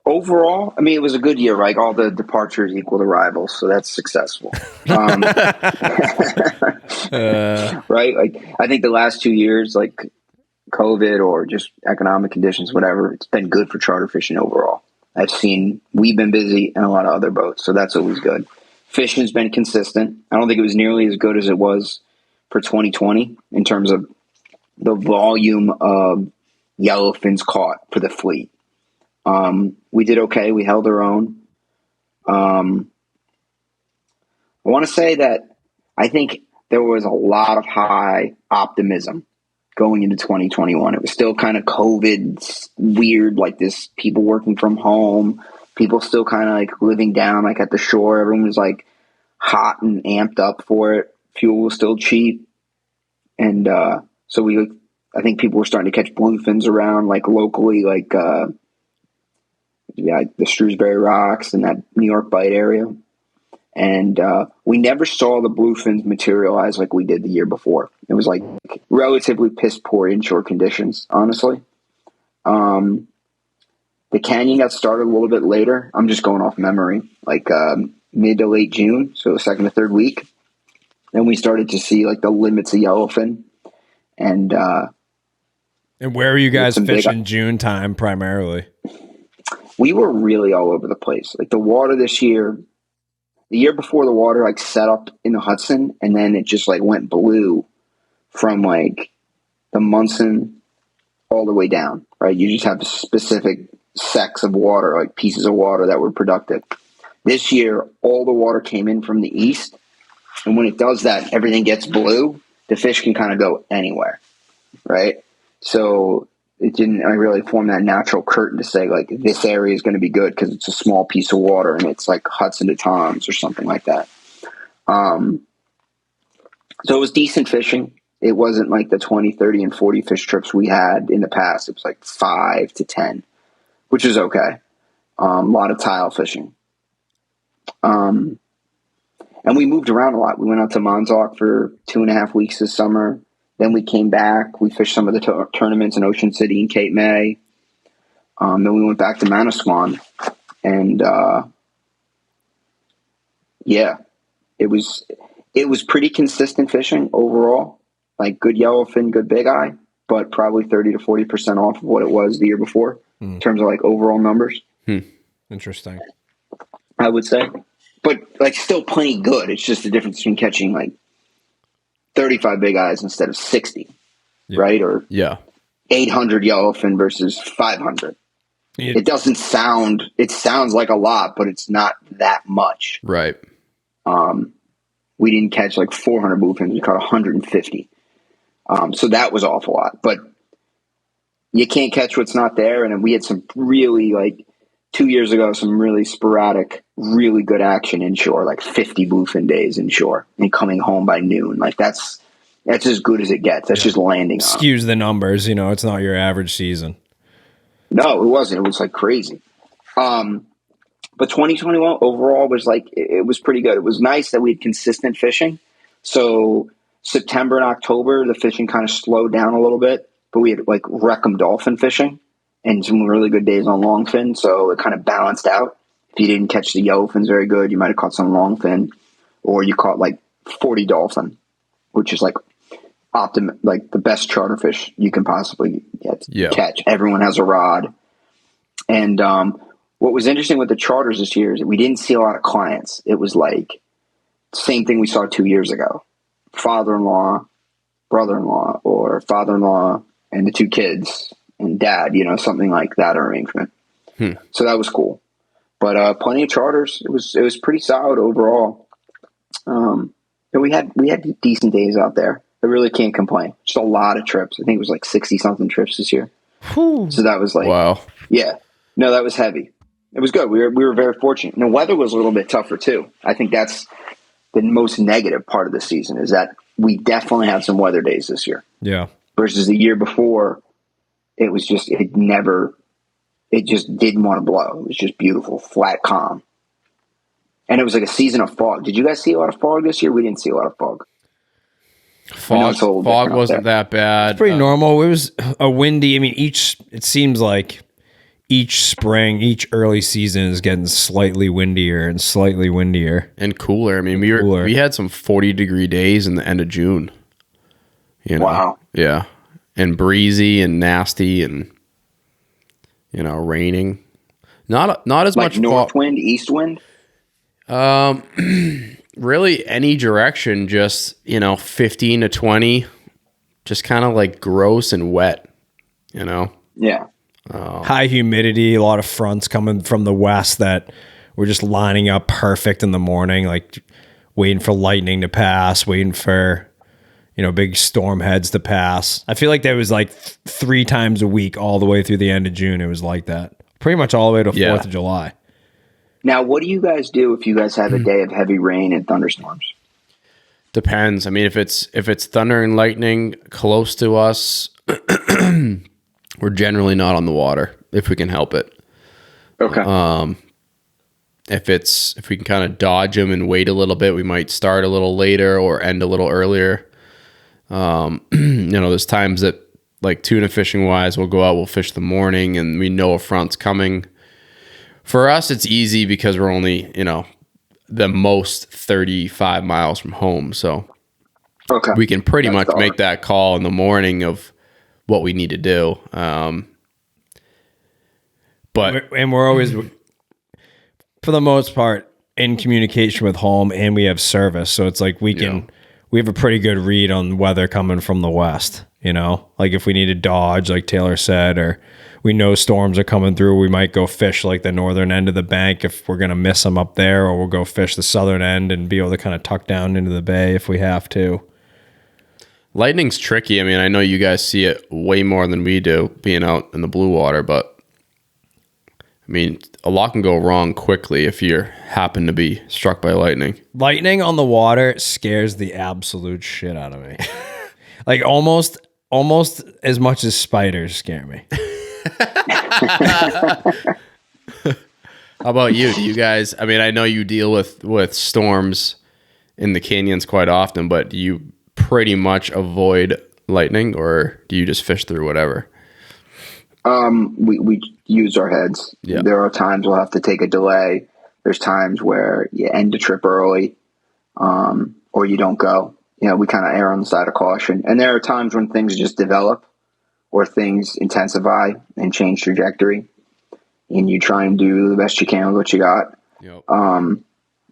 Overall, I mean, it was a good year, right? All the departures equal the arrivals, so that's successful. Right? Like, I think the last 2 years, like COVID or just economic conditions, whatever, it's been good for charter fishing overall. We've been busy and a lot of other boats, so that's always good. Fishing's been consistent. I don't think it was nearly as good as it was for 2020 in terms of the volume of yellowfins caught for the fleet. We did okay. We held our own. I want to say that I think there was a lot of high optimism going into 2021. It was still kind of COVID weird, like this, people working from home, people still kind of like living down, like at the shore. Everyone was like hot and amped up for it. Fuel was still cheap. And, so we I think people were starting to catch bluefins around, like locally, like the Shrewsbury Rocks and that New York Bight area. And we never saw the bluefins materialize like we did the year before. It was like relatively piss poor inshore conditions, honestly. The canyon got started a little bit later. I'm just going off memory, like mid to late June, so the second to third week. Then we started to see like the limits of yellowfin. And where are you guys fishing June time primarily? We were really all over the place. Like the water this year, the year before the water like set up in the Hudson, and then it just like went blue from like the Munson all the way down, right? You just have specific sects of water, like pieces of water that were productive. This year, all the water came in from the east. And when it does that, everything gets blue. The fish can kind of go anywhere, right? So it didn't really form that natural curtain to say, like, this area is going to be good because it's a small piece of water and it's like Hudson to Tom's or something like that. So it was decent fishing. It wasn't like the 20, 30, and 40 fish trips we had in the past. It was like 5 to 10, which is okay. A lot of tile fishing. And we moved around a lot. We went out to Montauk for 2.5 weeks this summer. Then we came back. We fished some of the tournaments in Ocean City and Cape May. Then we went back to Manasquan. And, it was pretty consistent fishing overall. Like good yellowfin, good big eye, but probably 30 to 40% off of what it was the year before in terms of like overall numbers. Interesting. I would say. But like still plenty good. It's just the difference between catching like 35 big eyes instead of 60, right? Or 800 yellowfin versus 500. It doesn't sound, it sounds like a lot, but it's not that much. Right. We didn't catch like 400 bluefins. We caught 150. So that was awful lot, but you can't catch what's not there. And we had some really like 2 years ago, some really sporadic, really good action inshore, like 50 bluefin days inshore and coming home by noon. Like that's as good as it gets. That's just landing. Skews the numbers. You know, it's not your average season. No, it wasn't. It was like crazy. But 2021 overall was like, it was pretty good. It was nice that we had consistent fishing. So September and October, the fishing kind of slowed down a little bit, but we had like Wreckham dolphin fishing and some really good days on longfin. So it kind of balanced out. If you didn't catch the yellowfins very good, you might have caught some longfin, or you caught like 40 dolphin, which is like like the best charter fish you can possibly catch. Everyone has a rod. And, what was interesting with the charters this year is that we didn't see a lot of clients. It was like same thing we saw 2 years ago. Father-in-law, brother-in-law, or father-in-law and the 2 kids and dad, you know, something like that arrangement. So that was cool. But plenty of charters. It was pretty solid overall. And we had decent days out there. I really can't complain. Just a lot of trips. I think it was like 60-something trips this year. So that was like, wow. Yeah. No, that was heavy. It was good. We were very fortunate. And the weather was a little bit tougher too. I think that's the most negative part of the season is that we definitely had some weather days this year. Yeah. Versus the year before, it was just, it just didn't want to blow. It was just beautiful, flat, calm. And it was like a season of fog. Did you guys see a lot of fog this year? We didn't see a lot of fog. Fog wasn't that bad. It's pretty normal. It was a windy. I mean, it seems like each spring, each early season is getting slightly windier and slightly windier and cooler. I mean, we had some 40-degree days in the end of June. You know? Wow. Yeah. And breezy and nasty and, you know, raining. Not as like much north wind, east wind? Really any direction, just, you know, 15 to 20, just kind of like gross and wet, you know? Yeah. High humidity, a lot of fronts coming from the west that were just lining up perfect in the morning, like waiting for lightning to pass, waiting for, you know, big storm heads to pass. I feel like that was like 3 times a week all the way through the end of June. It was like that. Pretty much all the way to 4th of July. Now, what do you guys do if you guys have a day of heavy rain and thunderstorms? Depends. I mean, if it's thunder and lightning close to us, we're generally not on the water if we can help it. Okay. If we can kind of dodge them and wait a little bit, we might start a little later or end a little earlier. There's times that, like tuna fishing wise, we'll go out, we'll fish the morning and we know a front's coming. For us, it's easy because we're only, the most 35 miles from home. So Okay. we can pretty That's much dark. make that call in the morning of what we need to do. But And we're always, for the most part, in communication with home, and we have service. So it's like we have a pretty good read on weather coming from the west, like if we need to dodge, like Taylor said, or we know storms are coming through, we might go fish like the northern end of the bank if we're going to miss them up there, or we'll go fish the southern end and be able to kind of tuck down into the bay if we have to. lightning's tricky. I mean, I know you guys see it way more than we do being out in the blue water, but I mean, a lot can go wrong quickly if you happen to be struck by lightning. Lightning on the water scares the absolute shit out of me. Like almost as much as spiders scare me. How about you? Do you guys, I mean, I know you deal with storms in the canyons quite often, but do you pretty much avoid lightning, or do you just fish through whatever? We use our heads. Yeah. There are times we'll have to take a delay. There's times where you end the trip early, or you don't go. We kind of err on the side of caution. And there are times when things just develop or things intensify and change trajectory, and you try and do the best you can with what you got. Yep.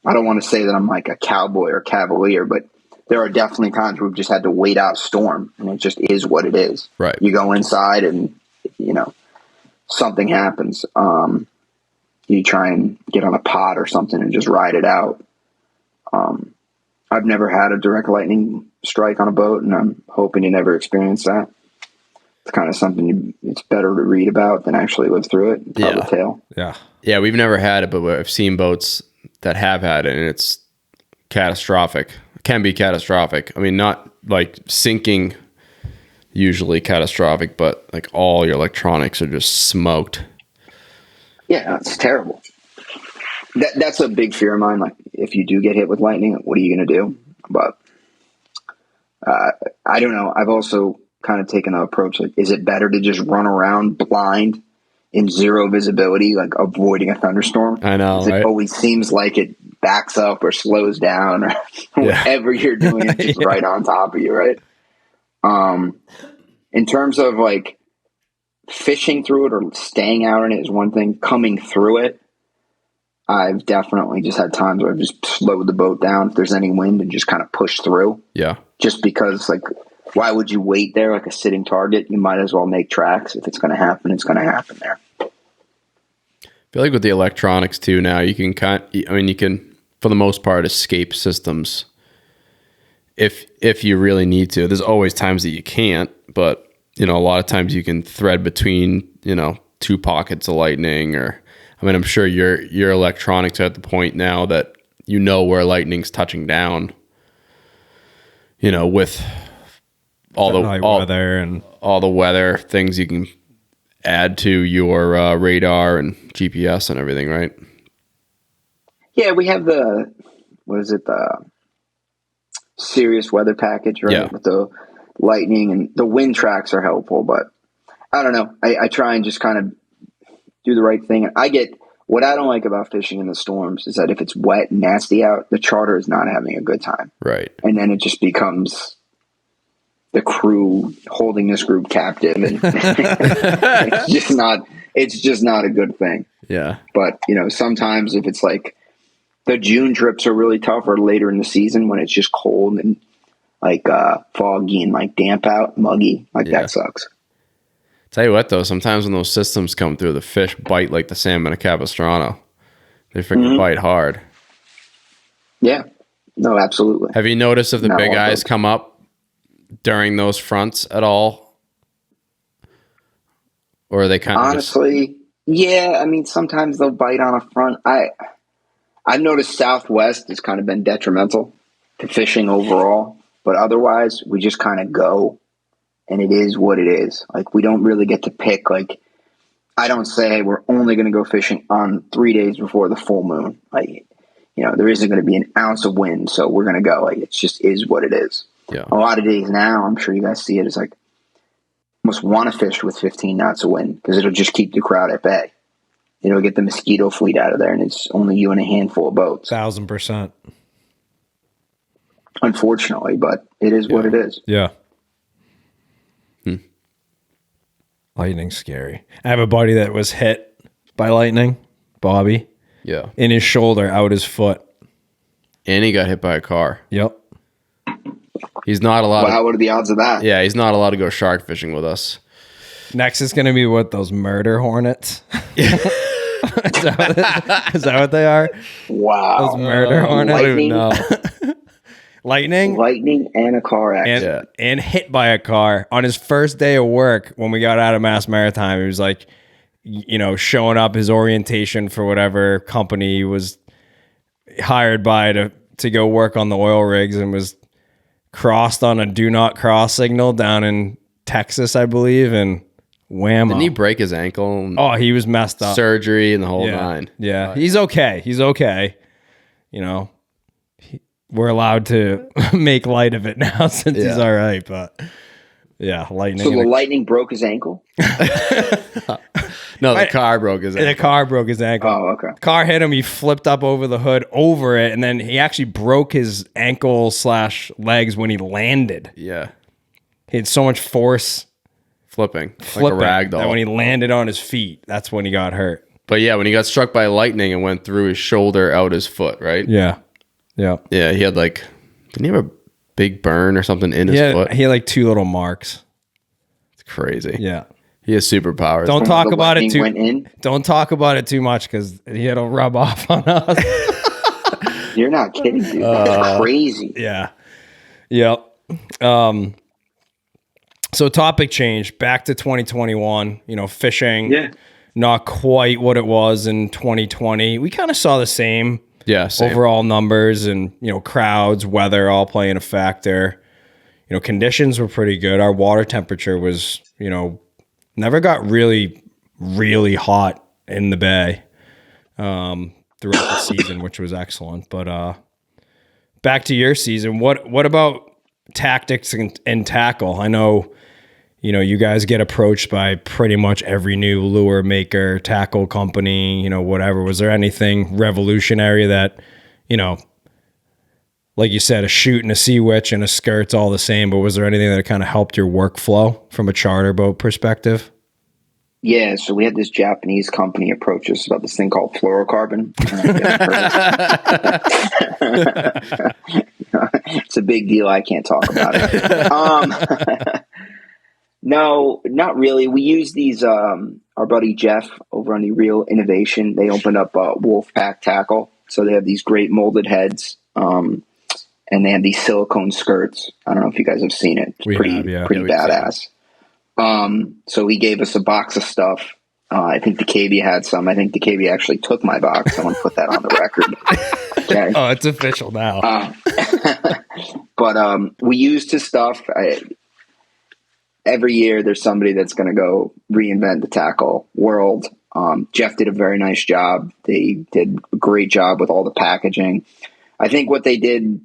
I don't want to say that I'm like a cowboy or cavalier, but there are definitely times we've just had to wait out a storm, and it just is what it is. Right. You go inside and, something happens. You try and get on a pod or something and just ride it out. I've never had a direct lightning strike on a boat, and I'm hoping to never experience that. It's kind of something it's better to read about than actually live through it. Tell the tale. Yeah. Yeah, we've never had it, but I've seen boats that have had it, and it's catastrophic. It can be catastrophic. I mean, not like sinking, usually catastrophic, but like all your electronics are just smoked. Yeah, it's terrible. That's a big fear of mine. Like, if you do get hit with lightning, what are you going to do? But I don't know. I've also kind of taken the approach, like, is it better to just run around blind in zero visibility, like avoiding a thunderstorm? I know, right? It always seems like it backs up or slows down or whatever you're doing is just right on top of you, right? In terms of like fishing through it or staying out in it is one thing. Coming through it, I've definitely just had times where I've just slowed the boat down if there's any wind and just kind of push through. Yeah. Just because, like, why would you wait there like a sitting target? You might as well make tracks. If it's going to happen, it's going to happen there. I feel like with the electronics too now, you can you can, for the most part, escape systems if you really need to. There's always times that you can't, but a lot of times you can thread between, two pockets of lightning, or I mean, I'm sure your electronics are at the point now that where lightning's touching down, with all the weather and all the weather things you can add to your radar and GPS and everything, right? Yeah, we have the serious weather package, right? Yeah. With the lightning, and the wind tracks are helpful, but I don't know. I try and just kind of do the right thing. What I don't like about fishing in the storms is that if it's wet and nasty out, the charter is not having a good time. Right. And then it just becomes the crew holding this group captive, and it's just not a good thing. Yeah. But, sometimes if it's like the June trips are really tough, or later in the season when it's just cold and like foggy and like damp out, muggy, that sucks. Tell you what, though, sometimes when those systems come through, the fish bite like the salmon of Capistrano. They freaking bite hard. Yeah. No, absolutely. Have you noticed if the Not big all eyes folks. come up during those fronts at all? Or are they kind of Honestly, yeah. I mean, sometimes they'll bite on a front. I've noticed Southwest has kind of been detrimental to fishing overall, but otherwise we just kind of go and it is what it is. Like, we don't really get to pick. Like, I don't say, hey, we're only going to go fishing on 3 days before the full moon. Like, there isn't going to be an ounce of wind, so we're going to go. Like, it just is what it is. Yeah. A lot of days now, I'm sure you guys see it, it's like, almost want to fish with 15 knots of wind because it'll just keep the crowd at bay. It'll get the mosquito fleet out of there, and it's only you and a handful of boats. 1,000%. Unfortunately, but it is what it is. Yeah. Lightning's scary. I have a buddy that was hit by lightning, Bobby, Yeah. in his shoulder, out his foot. And he got hit by a car. Yep. He's not allowed. Wow, what are the odds of that? Yeah, he's not allowed to go shark fishing with us. Next is going to be those murder hornets? is that what they are? Wow. Those murder hornets? Lightning? No. Lightning and a car accident. And hit by a car on his first day of work when we got out of Mass Maritime. He was like, showing up his orientation for whatever company he was hired by to go work on the oil rigs, and was crossed on a do not cross signal down in Texas, I believe, and whammo. Didn't he break his ankle? Oh, he was messed up. Surgery and the whole nine. Yeah. He's okay. We're allowed to make light of it now since he's all right, but yeah, lightning. So the lightning broke his ankle? No, the car broke his ankle. The car broke his ankle. Oh, okay. Car hit him. He flipped up over the hood over it, and then he actually broke his ankle/legs when he landed. Yeah. He had so much force Flipping. flipping Like a rag doll. that when he landed on his feet, that's when he got hurt. But yeah, when he got struck by lightning, it went through his shoulder, out his foot, right? Yeah. Yeah. Yeah, he had didn't he have a big burn or something in his foot? He had like 2 little marks. It's crazy. Yeah. He has superpowers. Don't When talk the about it lightning too. went in? Don't talk about it too much because it'll rub off on us. You're not kidding, dude. That's crazy. Yeah. Yep. So topic change back to 2021, fishing. Yeah. Not quite what it was in 2020. We kind of saw the same same. overall numbers and, crowds, weather all playing a factor. Conditions were pretty good. Our water temperature was, never got really, really hot in the bay throughout the season, which was excellent. But back to your season, what about tactics and tackle? I know, you guys get approached by pretty much every new lure maker, tackle company, whatever. Was there anything revolutionary that, like you said, a shoot and a sea witch and a skirt's all the same, but was there anything that kind of helped your workflow from a charter boat perspective? Yeah, so we had this Japanese company approach us about this thing called fluorocarbon. It's a big deal. I can't talk about it. No, not really. We use these, our buddy Jeff over on the Real Innovation. They opened up Wolfpack Tackle. So they have these great molded heads, and they have these silicone skirts. I don't know if you guys have seen it. It's pretty badass. So he gave us a box of stuff. I think the KB had some. I think the KB actually took my box. I want to put that on the record. Okay. Oh, it's official now. But we used his stuff. Every year there's somebody that's going to go reinvent the tackle world. Jeff did a very nice job. They did a great job with all the packaging. I think what they did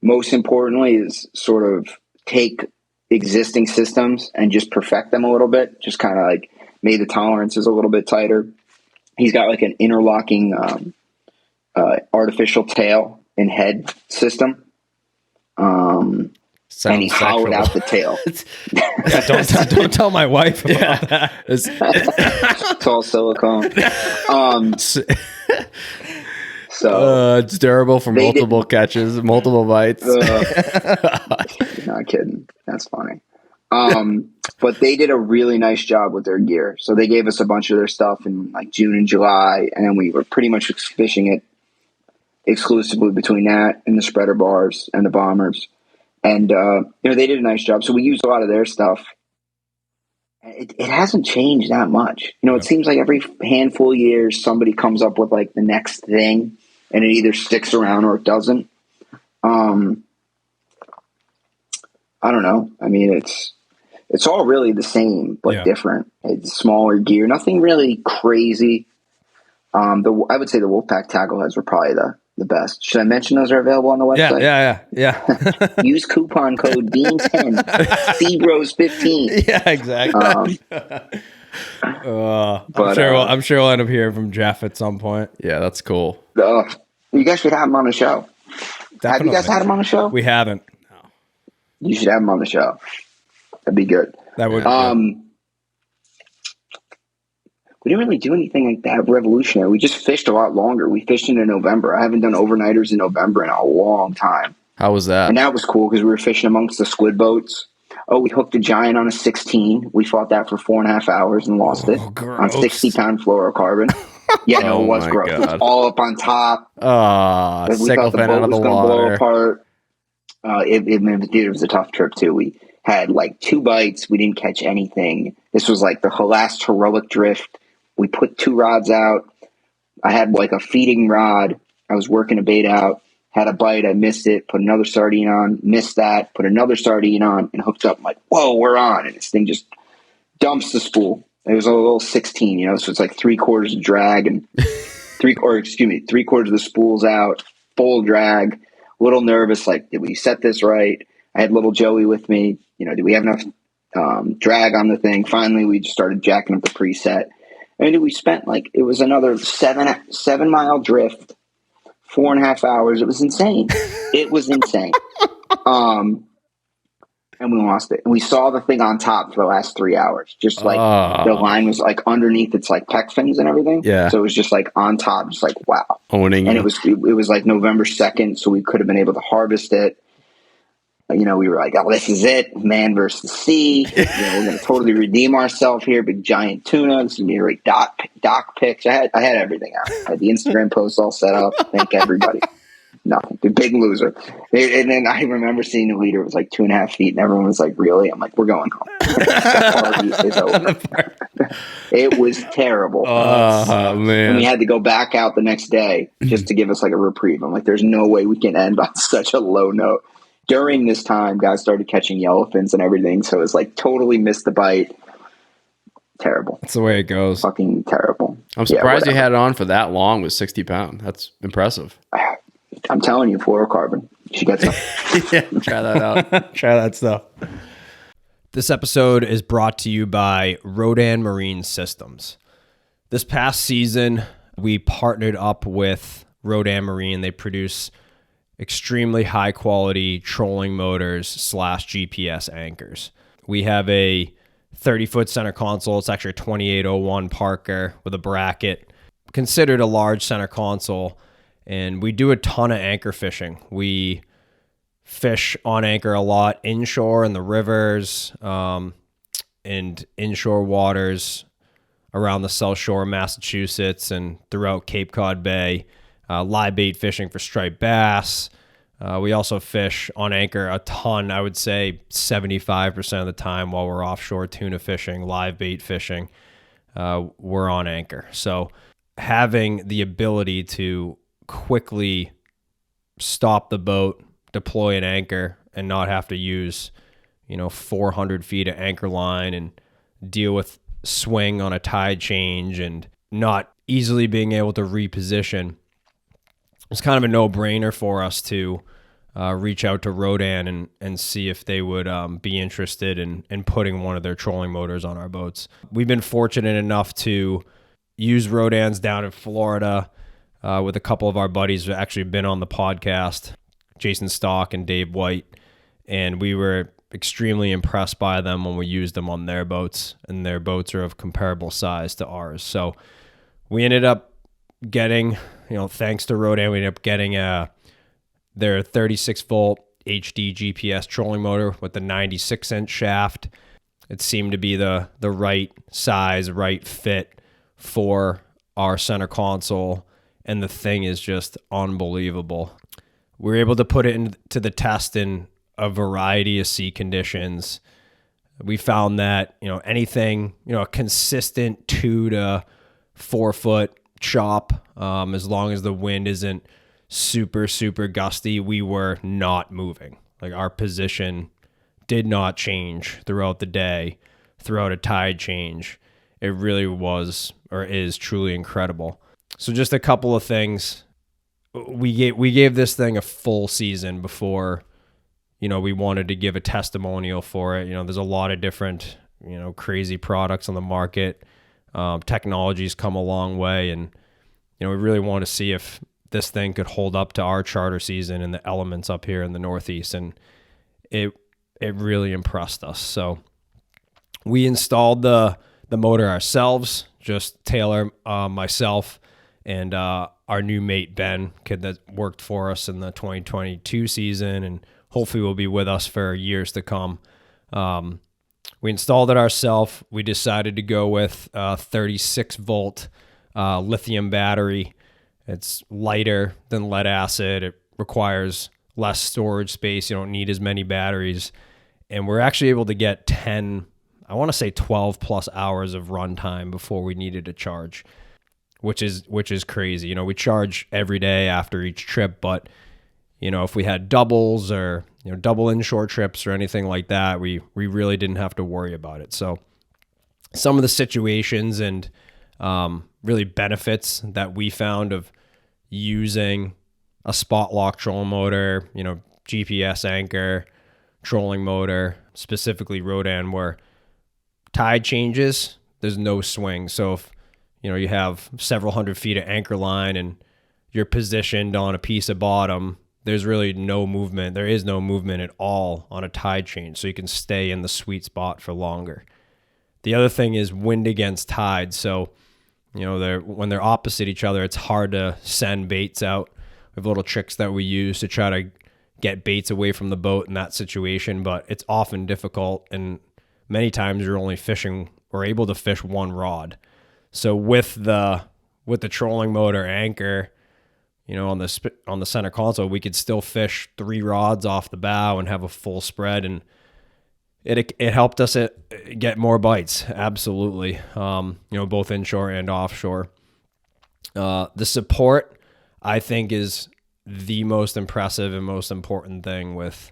most importantly is sort of take existing systems and just perfect them a little bit. Just kind of like made the tolerances a little bit tighter. He's got like an interlocking artificial tail and head system. And he hollowed out the tail. Don't tell my wife about that. It's all silicone. So it's durable for multiple catches, multiple bites. Not kidding. That's funny. But they did a really nice job with their gear. So they gave us a bunch of their stuff in like June and July, and then we were pretty much fishing it exclusively between that and the spreader bars and the bombers. And, they did a nice job. So we used a lot of their stuff. It hasn't changed that much. It seems like every handful of years, somebody comes up with like the next thing and it either sticks around or it doesn't. I don't know. I mean, it's all really the same, but different. It's smaller gear, nothing really crazy. I would say the Wolfpack tackle heads were probably the best. Should I mention those are available on the website? Yeah. Use coupon code Deane10, SeaBros 15. Yeah, exactly. I'm sure we'll end up hearing from Jeff at some point. Yeah, that's cool. You guys should have him on the show. Definitely. Have you guys had him on the show? We haven't. You should have him on the show. That'd be good. That would be good. We didn't really do anything like that revolutionary. We just fished a lot longer. We fished into November. I haven't done overnighters in November in a long time. How was that? And that was cool because we were fishing amongst the squid boats. Oh, we hooked a giant on a 16. We fought that for 4.5 hours and lost it on 60-pound fluorocarbon. Yeah, no, it was gross. God. It was all up on top. Sickle fin out of the water. Blow apart. It was a tough trip too. We had like 2 bites. We didn't catch anything. This was like the last heroic drift. We put 2 rods out. I had like a feeding rod. I was working a bait out. Had a bite. I missed it. Put another sardine on. Missed that. Put another sardine on and hooked up. I'm like, whoa, we're on. And this thing just dumps the spool. It was a little 16, so it's like 3/4 of drag and 3/4 of the spool's out. Full drag. A little nervous. Like, did we set this right? I had little Joey with me. Did we have enough drag on the thing? Finally, we just started jacking up the preset. And we spent it was another 7-mile drift, 4.5 hours. It was insane. It was insane. And we lost it. And we saw the thing on top for the last 3 hours. Just the line was underneath its pec fins and everything. Yeah. So it was just on top, just wow. Owning and you. it was November 2nd, so we could have been able to harvest it. We were like, oh, this is it. Man versus sea. We're going to totally redeem ourselves here. Big giant tuna. This is going to be a great dock pics. I had everything out. I had the Instagram posts all set up. Thank everybody. Nothing. The big loser. And then I remember seeing the leader was 2.5 feet, and everyone was like, really? I'm like, we're going home. The party is over. It was terrible. Oh, man. And we had to go back out the next day just to give us a reprieve. I'm like, there's no way we can end on such a low note. During this time, guys started catching yellowfins and everything, so it was totally missed the bite. Terrible. That's the way it goes. Fucking terrible. I'm surprised you had it on for that long with 60 pound. That's impressive. I'm telling you, fluorocarbon. You should get some. Yeah, try that out. Try that stuff. This episode is brought to you by Rodan Marine Systems. This past season, we partnered up with Rodan Marine. They produce extremely high quality trolling motors / GPS anchors. We have a 30-foot center console. It's actually a 2801 Parker with a bracket, considered a large center console. And we do a ton of anchor fishing. We fish on anchor a lot inshore in the rivers and inshore waters around the South Shore of Massachusetts and throughout Cape Cod Bay. Live bait fishing for striped bass. We also fish on anchor a ton, I would say 75% of the time while we're offshore tuna fishing, live bait fishing, we're on anchor. So having the ability to quickly stop the boat, deploy an anchor, and not have to use 400 feet of anchor line and deal with swing on a tide change and not easily being able to reposition, it's kind of a no-brainer for us to reach out to Rodan and see if they would be interested in putting one of their trolling motors on our boats. We've been fortunate enough to use Rodans down in Florida with a couple of our buddies who actually been on the podcast, Jason Stock and Dave White, and we were extremely impressed by them when we used them on their boats, and their boats are of comparable size to ours. So we ended up getting, thanks to Rodan, we ended up getting their 36-volt HD GPS trolling motor with the 96-inch shaft. It seemed to be the right size, right fit for our center console, and the thing is just unbelievable. We were able to put it into the test in a variety of sea conditions. We found that, anything, a consistent 2 to 4 foot chop, as long as the wind isn't super, super gusty, we were not moving. Our position did not change throughout the day, throughout a tide change. It really was, or is, truly incredible. So just a couple of things. We gave this thing a full season before, we wanted to give a testimonial for it. There's a lot of different, crazy products on the market. Technology's come a long way, and we really want to see if this thing could hold up to our charter season and the elements up here in the Northeast, and it really impressed us. So we installed the motor ourselves, just Taylor, myself, and our new mate Ben, kid that worked for us in the 2022 season, and hopefully will be with us for years to come. We installed it ourselves. We decided to go with a 36 volt lithium battery. It's lighter than lead acid. It requires less storage space. You don't need as many batteries. And we're actually able to get 12 plus hours of runtime before we needed to charge, which is crazy. We charge every day after each trip, but if we had doubles or double inshore trips or anything like that, we really didn't have to worry about it. So some of the situations and really benefits that we found of using a spot lock trolling motor, GPS anchor, trolling motor, specifically Rodan, where tide changes, there's no swing. So if you have several hundred feet of anchor line and you're positioned on a piece of bottom, there's really no movement. There is no movement at all on a tide change, so you can stay in the sweet spot for longer. The other thing is wind against tide. So, when they're opposite each other, it's hard to send baits out. We have little tricks that we use to try to get baits away from the boat in that situation, but it's often difficult, and many times you're only fishing or able to fish one rod. So with the trolling motor anchor, on the center console, we could still fish 3 rods off the bow and have a full spread, and it helped us get more bites. Absolutely. Both inshore and offshore. The support, I think, is the most impressive and most important thing with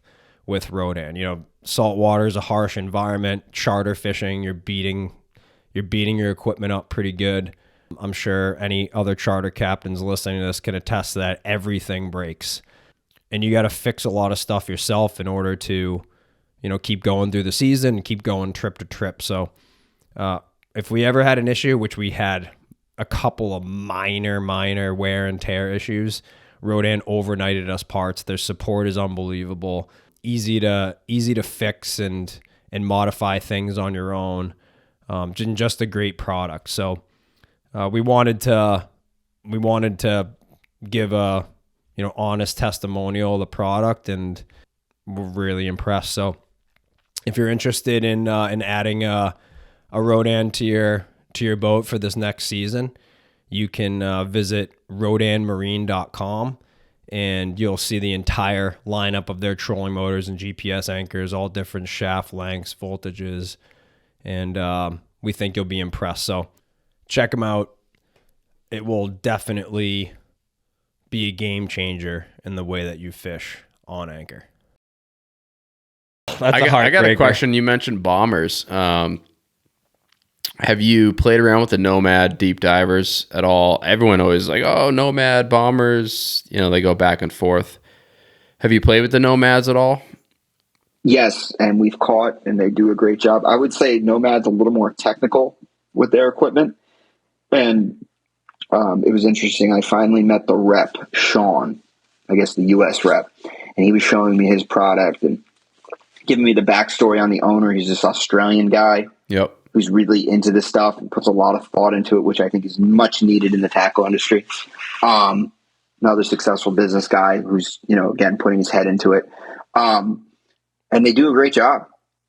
Rodan. Salt water is a harsh environment. Charter fishing, you're beating your equipment up pretty good. I'm sure any other charter captains listening to this can attest to that. Everything breaks, and you got to fix a lot of stuff yourself in order to, keep going through the season and keep going trip to trip. So, if we ever had an issue, which we had a couple of minor wear and tear issues, Rodan overnighted us parts. Their support is unbelievable. Easy to fix and modify things on your own. Just a great product. So we wanted to give a honest testimonial of the product, and we're really impressed. So if you're interested in adding a Rodan to your boat for this next season, you can visit rodanmarine.com, and you'll see the entire lineup of their trolling motors and GPS anchors, all different shaft lengths, voltages, and we think you'll be impressed. So check them out. It will definitely be a game changer in the way that you fish on anchor. I got a question. You mentioned bombers. Have you played around with the Nomad deep divers at all? Everyone always like, oh, Nomad bombers. They go back and forth. Have you played with the Nomads at all? Yes, and we've caught, and they do a great job. I would say Nomad's a little more technical with their equipment, and it was interesting. I finally met the rep, Sean, I guess the U.S. rep, and he was showing me his product and giving me the backstory on the owner. He's this Australian guy. Yep. Who's really into this stuff and puts a lot of thought into it, which I think is much needed in the tackle industry. Another successful business guy who's, again, putting his head into it. And they do a great job.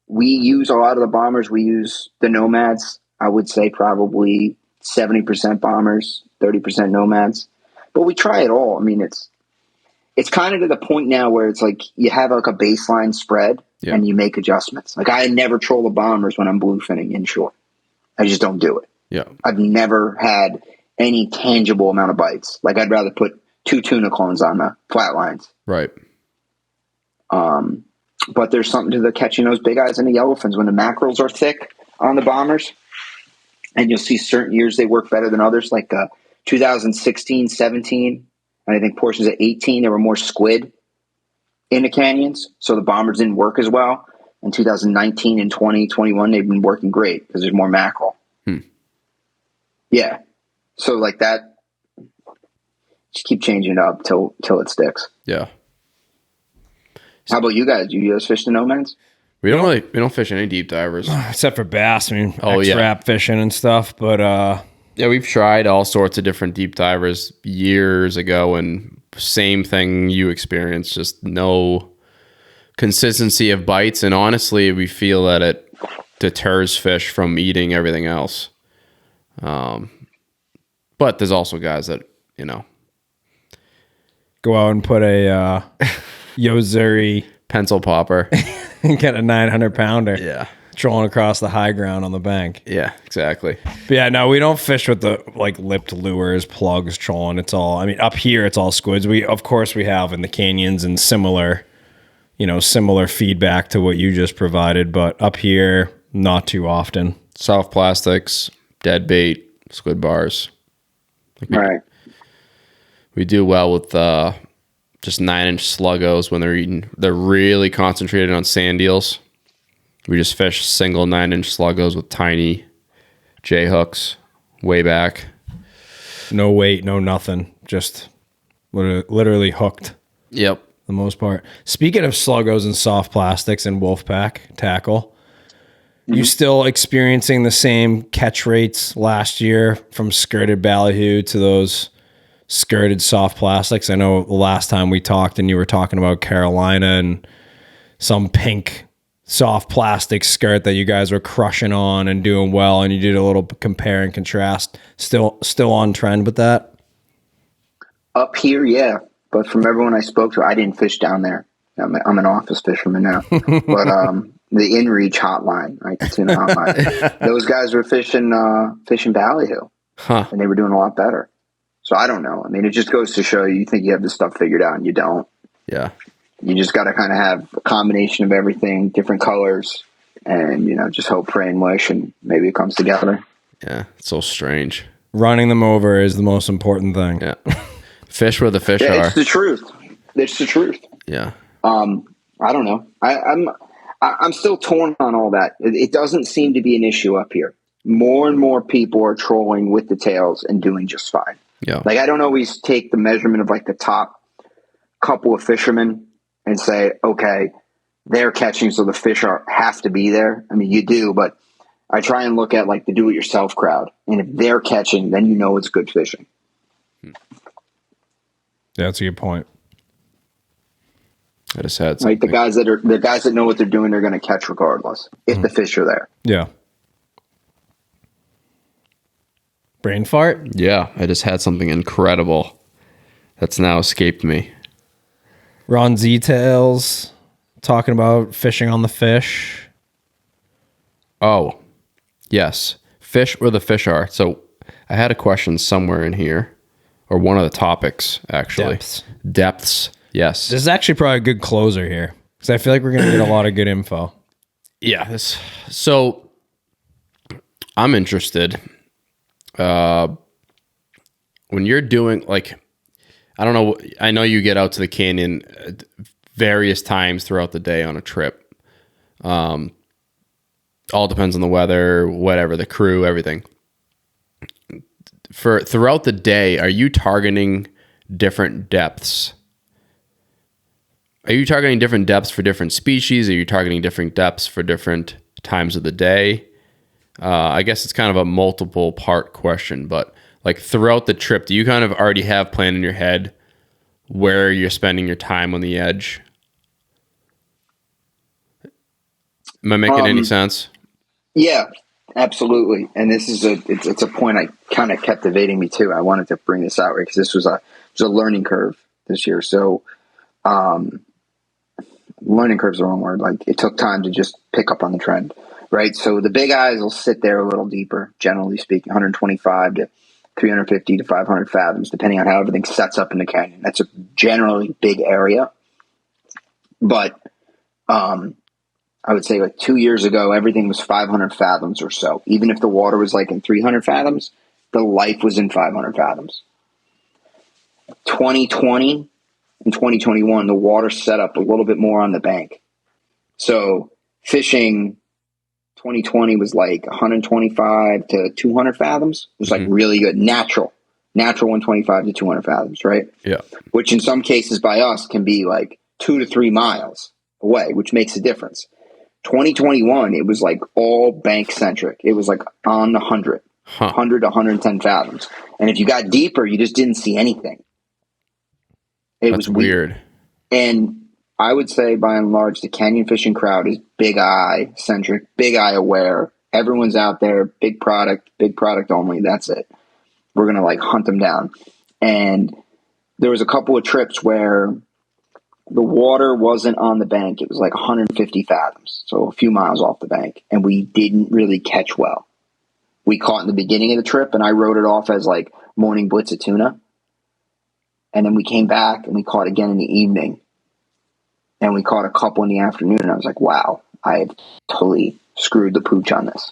We use a lot of the bombers. We use the Nomads. I would say probably 70% bombers, 30% Nomads. But we try it all. I mean, it's kind of to the point now where it's like you have like a baseline spread. Yeah. And you make adjustments. Like I never troll the bombers when I'm bluefinning inshore. I just don't do it. Yeah. I've never had any tangible amount of bites. Like I'd rather put 2 tuna clones on the flat lines. Right. But there's something to the catching those big eyes and the yellowfins when the mackerels are thick on the bombers. And you'll see certain years they work better than others, like 2016, 17, and I think portions of 18, there were more squid in the canyons. So the bombers didn't work as well. In 2019 and 2021, they've been working great because there's more mackerel. Yeah. So like that, just keep changing it up till it sticks. Yeah. How about you guys? Do you guys fish the nomads? We don't fish any deep divers. Except for bass. I mean, Oh, yeah. X-Rap fishing and stuff. But Yeah, we've tried all sorts of different deep divers years ago, and same thing you experienced, just no consistency of bites. And honestly, we feel that it deters fish from eating everything else. But there's also guys that, you know, go out and put a Yozuri pencil popper. and get a 900-pounder. Yeah. Trolling across the high ground on the bank. Yeah, exactly. But yeah, no, we don't fish with the like lipped lures, plugs, trolling. It's all, I mean, up here it's all squids. Of course we have in the canyons and similar feedback to what you just provided, but up here, not too often. Soft plastics, dead bait, squid bars. Right. We do well with just 9-inch sluggos when they're eating. They're really concentrated on sand eels. We just fish single 9-inch sluggos with tiny J hooks way back. No weight, no nothing. Just literally hooked. Yep. The most part. Speaking of sluggos and soft plastics and Wolfpack tackle, you still experiencing the same catch rates last year from skirted ballyhoo to those skirted soft plastics? I know the last time we talked and you were talking about Carolina and some pink soft plastic skirt that you guys were crushing on and doing well, and you did a little compare and contrast. Still on trend with that? Up here, yeah. But from everyone I spoke to, I didn't fish down there. I'm an office fisherman now. But the InReach hotline, right, the tuna hotline, those guys were fishing ballyhoo, and they were doing a lot better. So I don't know. I mean, it just goes to show you think you have this stuff figured out, and you don't. Yeah. You just got to kind of have a combination of everything, different colors, and, you know, just hope, pray, and wish, and maybe it comes together. Yeah. It's so strange. Running them over is the most important thing. Yeah. Fish where the fish are. It's the truth. It's the truth. Yeah. I don't know. I'm still torn on all that. It doesn't seem to be an issue up here. More and more people are trolling with the tails and doing just fine. Yeah. Like, I don't always take the measurement of like the top couple of fishermen and say, okay, they're catching, so the fish have to be there. I mean, you do, but I try and look at like the do-it-yourself crowd. And if they're catching, then you know it's good fishing. Yeah, that's a good point. I just had Like the guys that know what they're doing, they're going to catch regardless if the fish are there. Yeah. Brain fart? Yeah. I just had something incredible that's now escaped me. Ron Z-Tails talking about fishing on the fish. Oh, yes. Fish where the fish are. So I had a question somewhere in here, or one of the topics, actually. Depths. Yes. This is actually probably a good closer here, because I feel like we're going to get a lot of good info. Yeah. So I'm interested. When you're doing, like, I don't know, I know you get out to the canyon various times throughout the day on a trip. All depends on the weather, whatever, the crew, everything. Throughout the day, are you targeting different depths? Are you targeting different depths for different species? Are you targeting different depths for different times of the day? I guess it's kind of a multiple part question, but like throughout the trip, do you kind of already have planned in your head where you're spending your time on the edge? Am I making any sense? Yeah, absolutely. And this is it's a point I kind of kept evading me too. I wanted to bring this out, right? Because this was a learning curve this year. So, learning curve is the wrong word. Like, it took time to just pick up on the trend, right? So the big eyes will sit there a little deeper, generally speaking, 125 to 350 to 500 fathoms, depending on how everything sets up in the canyon. That's a generally big area. But I would say like 2 years ago, everything was 500 fathoms or so. Even if the water was like in 300 fathoms, the life was in 500 fathoms. 2020 and 2021, the water set up a little bit more on the bank. So fishing 2020 was like 125 to 200 fathoms. It was like really good, natural 125 to 200 fathoms, right? Yeah. Which in some cases by us can be like 2 to 3 miles away, which makes a difference. 2021, it was like all bank centric. It was like on the 100 to 110 fathoms. And if you got deeper, you just didn't see anything. It That's was weird. And I would say by and large, the canyon fishing crowd is big eye centric, big eye aware. Everyone's out there, big product only. That's it. We're going to like hunt them down. And there was a couple of trips where the water wasn't on the bank. It was like 150 fathoms, so a few miles off the bank. And we didn't really catch well. We caught in the beginning of the trip, and I wrote it off as like morning blitz of tuna. And then we came back, and we caught again in the evening. And we caught a couple in the afternoon, and I was like, wow, I have totally screwed the pooch on this.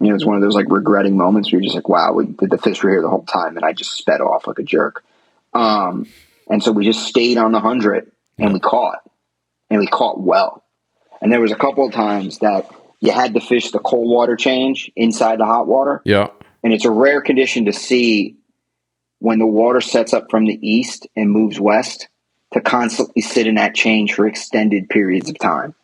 You know, it's one of those like regretting moments where you're just like, wow, the fish were here the whole time, and I just sped off like a jerk. And so we just stayed on the 100 and we caught well. And there was a couple of times that you had to fish the cold water change inside the hot water. Yeah. And it's a rare condition to see when the water sets up from the east and moves west to constantly sit in that change for extended periods of time.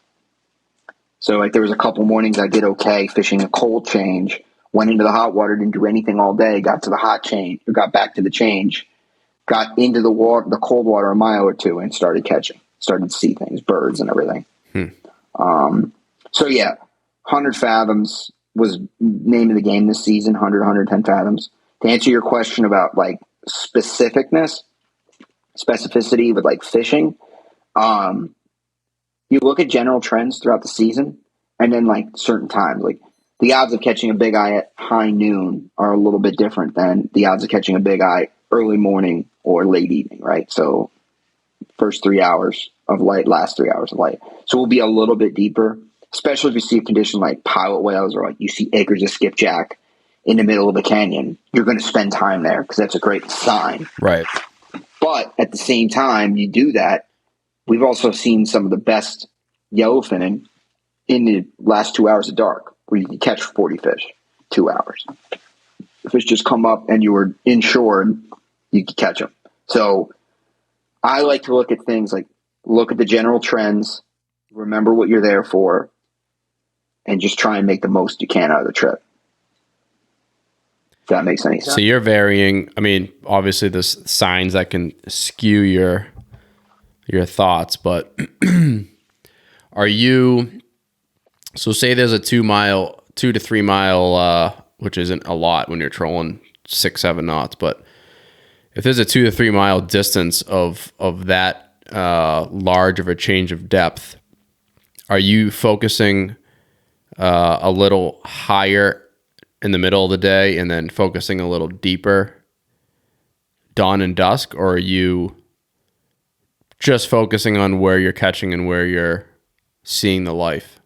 So like there was a couple mornings I did okay fishing a cold change, went into the hot water, didn't do anything all day, got to the hot change, or got back to the change, got into the water, the cold water a mile or two, and started to see things, birds and everything. So yeah, 100 fathoms was name of the game this season, 100, 110 fathoms. To answer your question about like specificity with like fishing, you look at general trends throughout the season and then like certain times, like the odds of catching a big eye at high noon are a little bit different than the odds of catching a big eye early morning or late evening, right? So first 3 hours of light, last 3 hours of light. So we'll be a little bit deeper, especially if you see a condition like pilot whales or like you see acres of skipjack in the middle of a canyon. You're going to spend time there because that's a great sign. Right. But at the same time, you do that. We've also seen some of the best yellowfinning in the last 2 hours of dark where you can catch 40 fish, 2 hours. The fish just come up and you were inshore and you can catch them. So I like to look at things like look at the general trends, remember what you're there for, and just try and make the most you can out of the trip. If that makes any sense. So you're varying. I mean, obviously there's signs that can skew your thoughts, but are you, so say there's a 2 to 3 mile, which isn't a lot when you're trolling 6-7 knots, but if there's a 2 to 3 mile distance of that large of a change of depth, are you focusing a little higher in the middle of the day and then focusing a little deeper dawn and dusk, or are you just focusing on where you're catching and where you're seeing the life?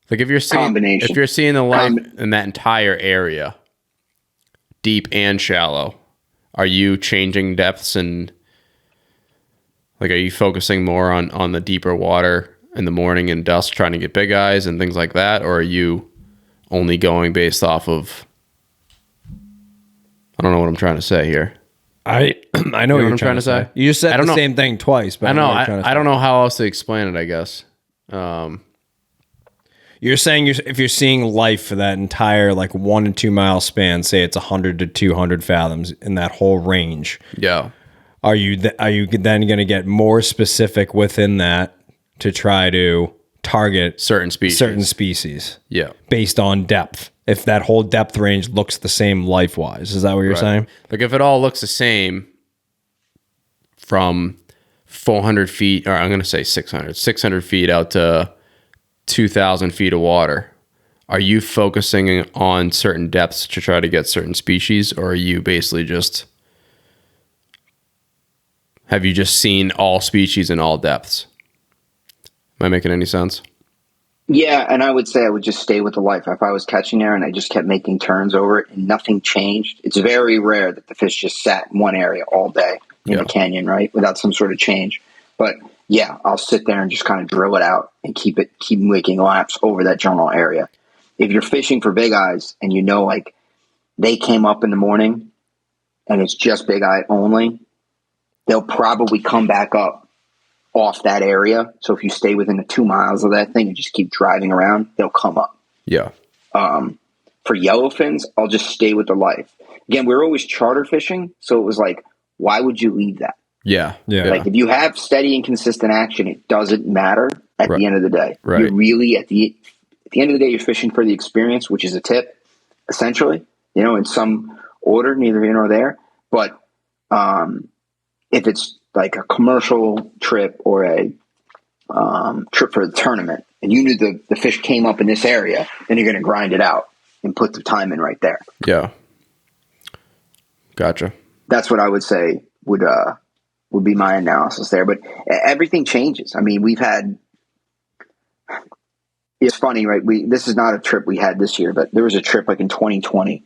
Like if you're seeing the life in that entire area, deep and shallow, are you changing depths and like are you focusing more on the deeper water in the morning and dusk trying to get big eyes and things like that, or are you only going based off of, I don't know what I'm trying to say here. I know what you're trying to say. You just said the same thing twice, but I don't know how else to explain it, I guess. You're saying if you're seeing life for that entire like 1 to 2 mile span, say it's 100 to 200 fathoms in that whole range. Yeah. Are you then going to get more specific within that to try to target certain species? Yeah. Based on depth. If that whole depth range looks the same life-wise. Is that what you're saying? Like if it all looks the same from 400 feet, or I'm going to say 600 feet out to 2,000 feet of water, are you focusing on certain depths to try to get certain species, or are you basically have you just seen all species in all depths? Am I making any sense? Yeah, and I would say I would just stay with the life. If I was catching there and I just kept making turns over it and nothing changed, it's very rare that the fish just sat in one area all day in the canyon, right, without some sort of change. But yeah, I'll sit there and just kind of drill it out and keep making laps over that general area. If you're fishing for big eyes and you know, like, they came up in the morning and it's just big eye only, they'll probably come back up off that area. So if you stay within the 2 miles of that thing and just keep driving around, they'll come up. Yeah. For yellowfins, I'll just stay with the life. Again, we're always charter fishing, so it was like, why would you leave that? Yeah. Like, if you have steady and consistent action, it doesn't matter at the end of the day. Right. You're really at the end of the day, you're fishing for the experience, which is a tip, essentially. In some order, neither here nor there. But if it's like a commercial trip or a trip for the tournament, and you knew the fish came up in this area, then you're going to grind it out and put the time in right there. Yeah. Gotcha. That's what I would say would be my analysis there. But everything changes. I mean, it's funny, right? This is not a trip we had this year, but there was a trip like in 2020.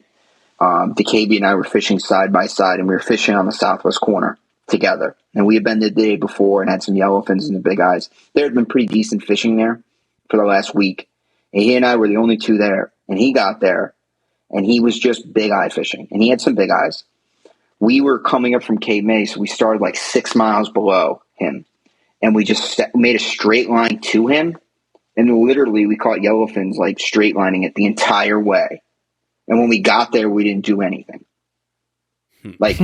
DeKB and I were fishing side by side, and we were fishing on the southwest corner together. And we had been the day before and had some yellowfins and the big eyes. There had been pretty decent fishing there for the last week. And he and I were the only two there. And he got there, and he was just big eye fishing. And he had some big eyes. We were coming up from Cape May, so we started like 6 miles below him. And we just made a straight line to him. And literally, we caught yellowfins like straight lining it the entire way. And when we got there, we didn't do anything. Like,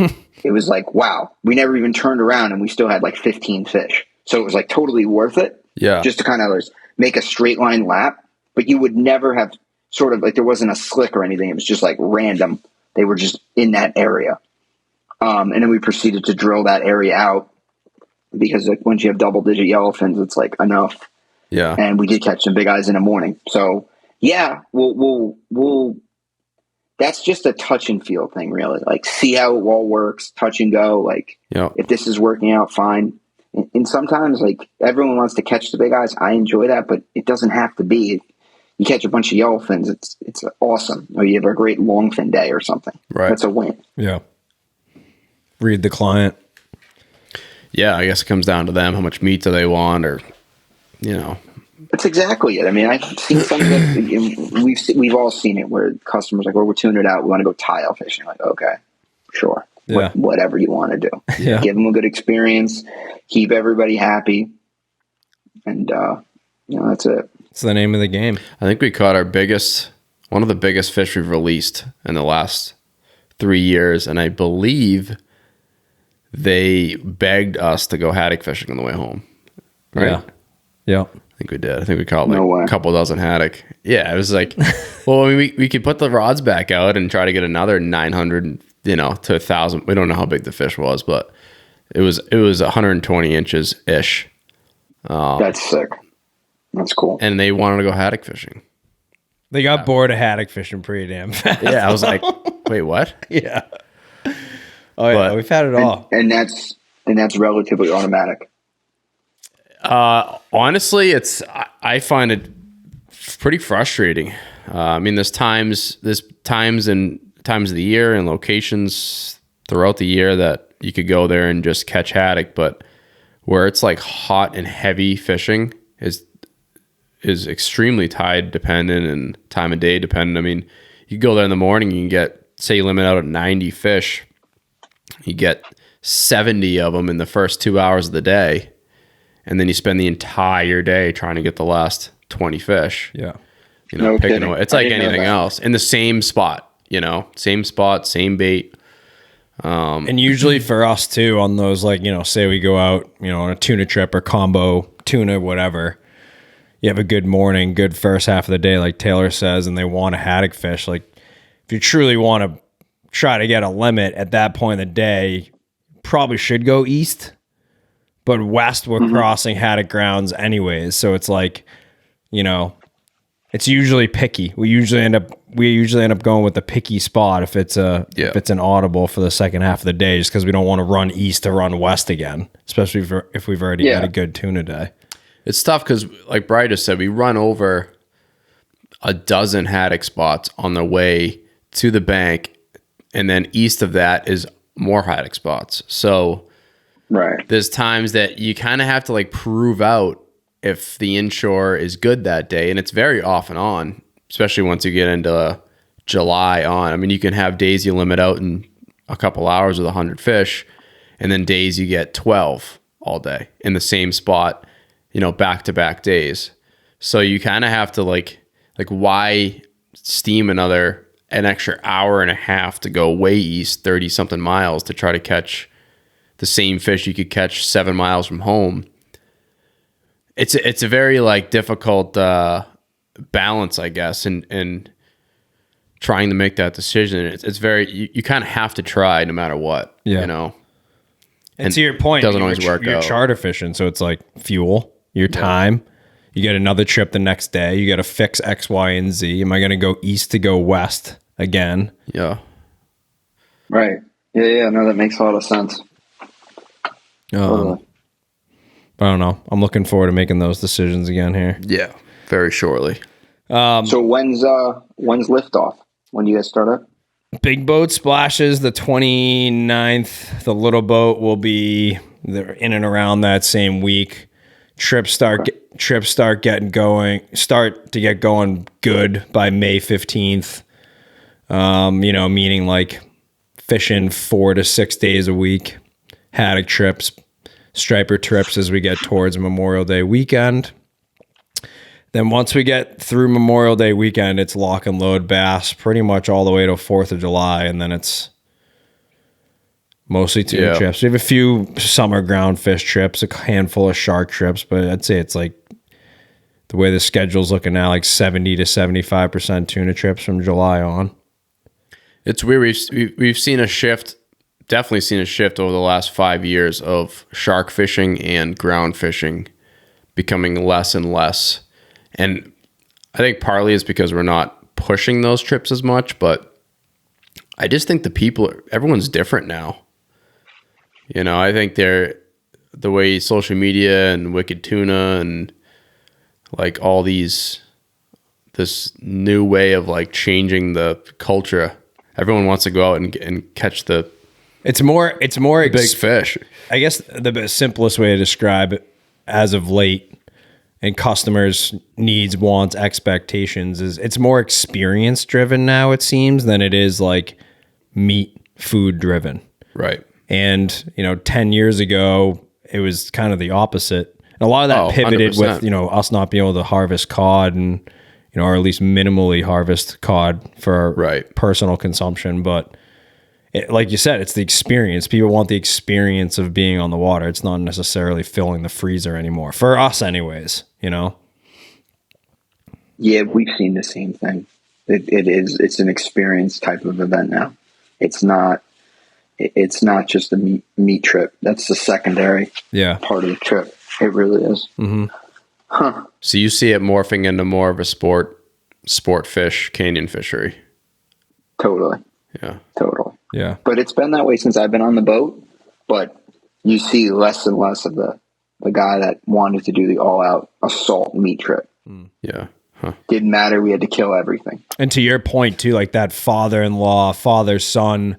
it was like, wow, we never even turned around and we still had like 15 fish. So it was like totally worth it. Yeah. Just to kind of make a straight line lap. But you would never have sort of like, there wasn't a slick or anything. It was just like random. They were just in that area. And then we proceeded to drill that area out because like once you have double digit yellowfins, it's like enough. Yeah. And we did catch some big eyes in the morning. So yeah, we'll that's just a touch and feel thing, really. Like, see how it all works, touch and go. Like, if this is working out, fine. And sometimes, like, everyone wants to catch the big eyes. I enjoy that, but it doesn't have to be. You catch a bunch of yellowfins, it's awesome. Or you have a great longfin day or something. Right. That's a win. Yeah. Read the client. Yeah, I guess it comes down to them. How much meat do they want, or, That's exactly it. I mean, I've seen some that we've all seen it where customers like, well, we're tuning it out. We want to go tile fishing. Like, okay, sure. Yeah. Whatever you want to do. Yeah. Give them a good experience. Keep everybody happy. And, that's it. It's the name of the game. I think we caught one of the biggest fish we've released in the last 3 years. And I believe they begged us to go haddock fishing on the way home. Right? Yeah. I think we did. I think we caught a couple dozen haddock. Yeah, it was like, well, I mean, we could put the rods back out and try to get another 900, to 1,000. We don't know how big the fish was, but it was 120 inches ish. That's sick. That's cool. And they wanted to go haddock fishing. They got bored of haddock fishing pretty damn fast. Yeah, I was like, wait, what? Yeah. Oh yeah, we've had it all. And that's relatively automatic. Honestly, I find it pretty frustrating. I mean, there's times of the year and locations throughout the year that you could go there and just catch haddock, but where it's like hot and heavy fishing is extremely tide dependent and time of day dependent. I mean, you go there in the morning, you can get, say you limit out at 90 fish, you get 70 of them in the first 2 hours of the day. And then you spend the entire day trying to get the last 20 fish. Yeah. Picking away. It's like anything else in the same spot, same spot, same bait. And usually for us too, on those, like, say we go out, on a tuna trip or combo tuna, whatever, you have a good morning, good first half of the day, like Taylor says, and they want a haddock fish. Like, if you truly want to try to get a limit at that point in the day, probably should go east. But west, we're crossing haddock grounds anyways, so it's like, it's usually picky. We usually end up going with the picky spot if it's an audible for the second half of the day, just because we don't want to run east to run west again, especially if we've already had a good tuna day. It's tough because, like Bri just said, we run over a dozen haddock spots on the way to the bank, and then east of that is more haddock spots. So Right. there's times that you kind of have to like prove out if the inshore is good that day, and it's very off and on, especially once you get into July on. I mean, you can have days you limit out in a couple hours with 100 fish, and then days you get 12 all day in the same spot, back-to-back days. So you kind of have to like why steam an extra hour and a half to go way east 30 something miles to try to catch the same fish you could catch 7 miles from home. It's a very like difficult balance, I guess, and trying to make that decision. It's very, you kind of have to try no matter what, And to your point, doesn't always work you're out. charter fishing, so it's like fuel, your time. You get another trip the next day. You got to fix X, Y, and Z. Am I going to go east to go west again? Yeah. Right. Yeah. No, that makes a lot of sense. Totally. I don't know. I'm looking forward to making those decisions again here. Yeah. Very shortly. So when's liftoff? When do you guys start up? Big boat splashes the 29th. The little boat will be in and around that same week. Trips start to get going good by May 15th. Meaning like fishing 4 to 6 days a week. Haddock trips, striper trips as we get towards Memorial Day weekend. Then once we get through Memorial Day weekend, it's lock and load bass pretty much all the way to 4th of July. And then it's mostly tuna trips. We have a few summer ground fish trips, a handful of shark trips, but I'd say it's like the way the schedule's looking now, like 70 to 75% tuna trips from July on. It's weird. We've seen a shift, definitely seen a shift over the last 5 years of shark fishing and ground fishing becoming less and less. And I think partly it's because we're not pushing those trips as much, but I just think everyone's different now. I think the way social media and Wicked Tuna and like all this new way of like changing the culture. Everyone wants to go out and catch It's more big fish. I guess the simplest way to describe it as of late, and customers' needs, wants, expectations is it's more experience driven now, it seems, than it is like meat food driven. Right. And, 10 years ago, it was kind of the opposite. And a lot of that pivoted 100%. with, us not being able to harvest cod and, or at least minimally harvest cod for personal consumption. But like you said, it's the experience. People want the experience of being on the water. It's not necessarily filling the freezer anymore. For us anyways, Yeah, we've seen the same thing. It's an experience type of event now. It's not just a meat trip. That's the secondary part of the trip. It really is. Mm-hmm. Huh. So you see it morphing into more of a sport fish, canyon fishery. Totally. Yeah. Totally. Yeah. But it's been that way since I've been on the boat. But you see less and less of the guy that wanted to do the all-out assault meat trip. Yeah. Huh. Didn't matter. We had to kill everything. And to your point too, like that father-in-law, father-son,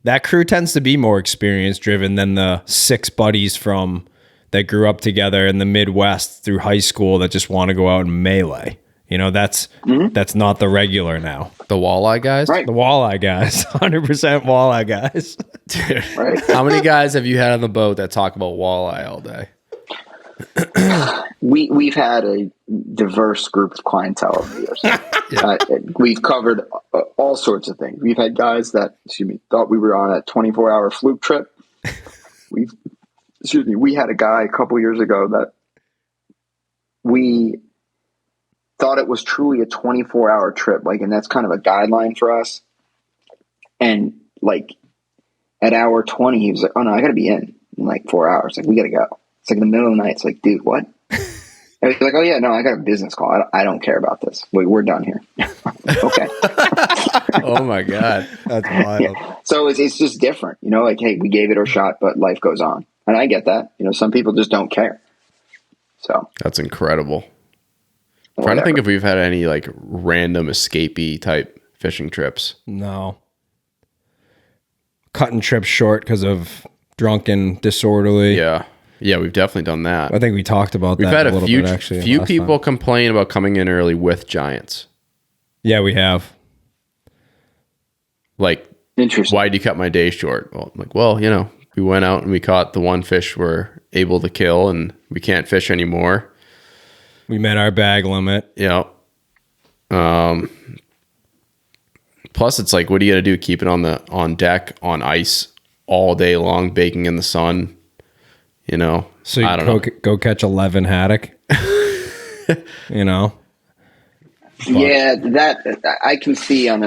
that crew tends to be more experience driven than the 6 buddies that grew up together in the Midwest through high school that just want to go out and melee. That's not the regular now. The walleye guys? Right. The walleye guys, 100% walleye guys. Dude, Right. how many guys have you had on the boat that talk about walleye all day? We've had a diverse group of clientele over the years. We've covered all sorts of things. We've had guys that, thought we were on a 24-hour fluke trip. We had a guy a couple years ago that we thought it was truly a 24-hour trip. And that's kind of a guideline for us. And at hour 20, he was like, "Oh no, I got to be in like 4 hours. Like we got to go." It's like in the middle of the night. It's like, dude, what? And he's like, "Oh yeah, no, I got a business call. I don't care about this. We're done here." Okay. Oh my God. That's wild. Yeah. So it's just different, hey, we gave it our shot, but life goes on. And I get that. Some people just don't care. So That's incredible. I'm trying to think if we've had any like random escapee type fishing trips. No. Cutting trips short because of drunken, disorderly. Yeah. Yeah, we've definitely done that. I think we talked about We've that had a a little few, bit, actually. few last people time. complain about coming in early with giants. Yeah, we have. Like, interesting. why did you cut my day short? Well, I'm like, well, you know, we went out and we caught the one fish we're able to kill and we can't fish anymore. We met our bag limit. Yeah. Plus, it's like, what are you gonna do? Keep it on deck on ice all day long, baking in the sun. You know, So you I don't know. go catch 11 haddock. You know, Yeah, that I can see on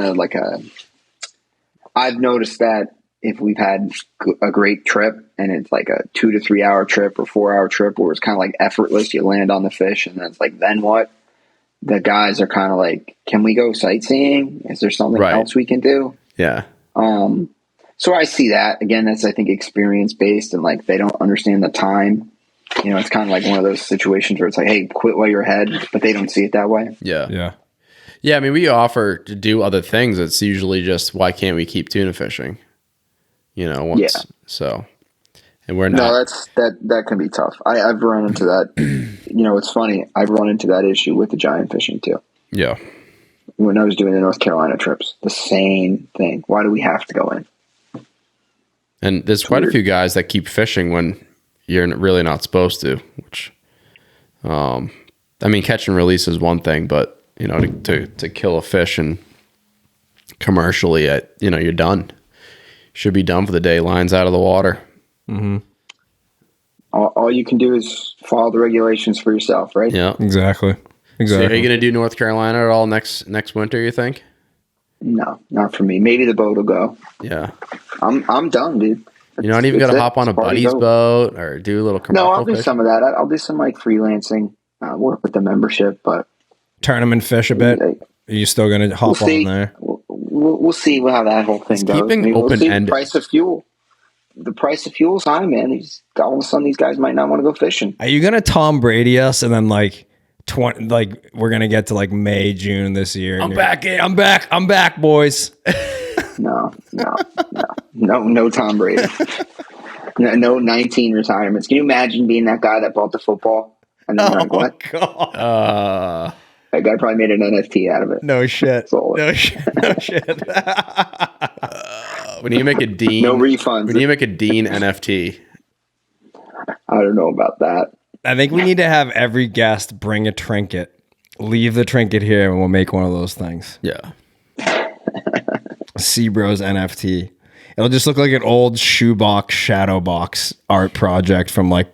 I've noticed that if we've had a great trip and it's like a 2 to 3 hour trip or 4 hour trip where it's kind of like effortless, you land on the fish and then it's like, then what? The guys are kind of like, can we go sightseeing? Is there something Right. else we can do? Yeah. So I see that again. That's, I think, experience based, and like they don't understand the time. You know, it's kind of like one of those situations where it's like, hey, quit while you're ahead, but they don't see it that way. Yeah. yeah. Yeah. I mean, we offer to do other things. It's usually just, why can't we keep tuna fishing? You know, once. Yeah. So, and we're No, not. that can be tough. I've run into that. You know, it's funny. I've run into that issue with the giant fishing too. Yeah. When I was doing the North Carolina trips, the same thing. Why do we have to go in? And there's quite a few guys that keep fishing when you're really not supposed to, which, I mean, catch and release is one thing, but you know, to kill a fish and commercially, you know, you're done. Should be done for the day. Lines out of the water. All you can do is follow the regulations for yourself, right? Yeah. Exactly. So Exactly. are you going to do North Carolina at all next winter, you think? No, not for me. Maybe the boat will go. Yeah. I'm done, dude. You're not even That's going to it. hop on a Party's buddy's over. boat or do a little commercial No, I'll do fishing? some of that. I'll do some like freelancing, work with the membership, but Tournament fish a bit. Hey, Are you still going to hop we'll see. on there? We'll see how that whole thing It's goes. keeping We'll see the open-ended. price of fuel. The price of fuel's high, man. All of a sudden, these guys might not want to go fishing. Are you going to Tom Brady us and then like 20, like we're going to get to like May, June this year? and I'm you're- back in. I'm back, boys. No, Tom Brady. No 19 retirements. Can you imagine being that guy that bought the football and then you're like, what? God. That guy probably made an NFT out of it. No shit. Sold it. No shit. No shit. When you make a Deane, No refunds. When you make a Deane NFT, I don't know about that. I think we need to have every guest bring a trinket. Leave the trinket here and we'll make one of those things. yeah. SeaBros NFT. It'll just look like an old shoebox shadow box art project from like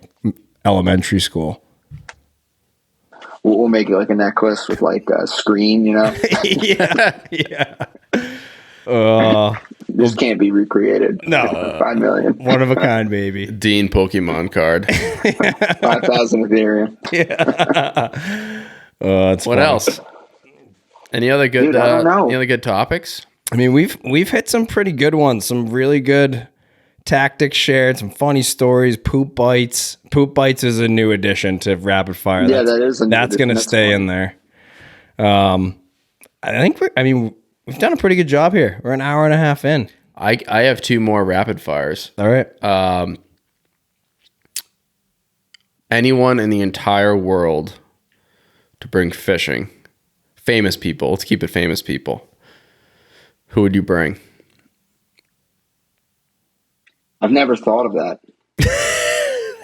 elementary school. We'll make it like a necklace with like a screen, you know? Yeah. This can't be recreated. No. 5 million. One of a kind, baby. Deane Pokemon card. 5,000 Ethereum. It's What funny. else? Any other good? Dude, I don't know. Any other good topics? I mean, we've hit some pretty good ones. Some really good tactics shared. Some funny stories. Poop bites. Poop bites is a new addition to rapid fire. Yeah, that is a new that's going to addition. That's stay in there. I think we've done a pretty good job here. We're an hour and a half in. I have 2 more rapid fires. All right. Anyone in the entire world to bring fishing, famous people. Let's keep it famous people. Who would you bring? I've never thought of that.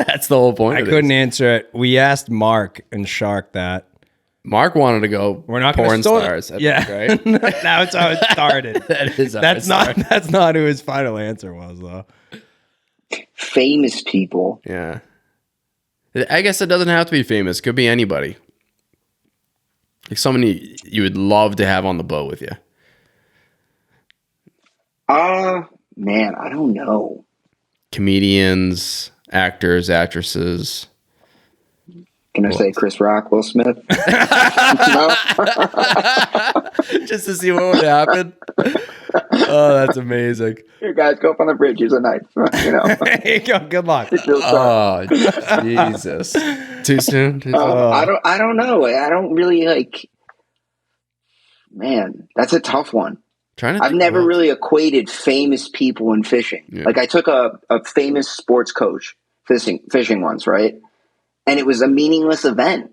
That's the whole point. I of couldn't this. answer it. We asked Mark and Shark that. Mark wanted to go. We're not porn going to stars. I Yeah, think, right? that's how it started. That is. How That's it not. started. That's not who his final answer was, though. Famous people. Yeah. I guess it doesn't have to be famous. Could be anybody. Like someone you would love to have on the boat with you. Man, I don't know. Comedians, actors, actresses. Can I say Chris Rock, Will Smith? No? Just to see what would happen. Oh, that's amazing. Here, guys, go up on the bridge. Here's a knife. You know. There you go. Good luck. Oh, Jesus. Too soon? I don't know. I don't really like. Man, that's a tough one. I've never really equated famous people in fishing. Yeah. Like I took a famous sports coach fishing once, right? And it was a meaningless event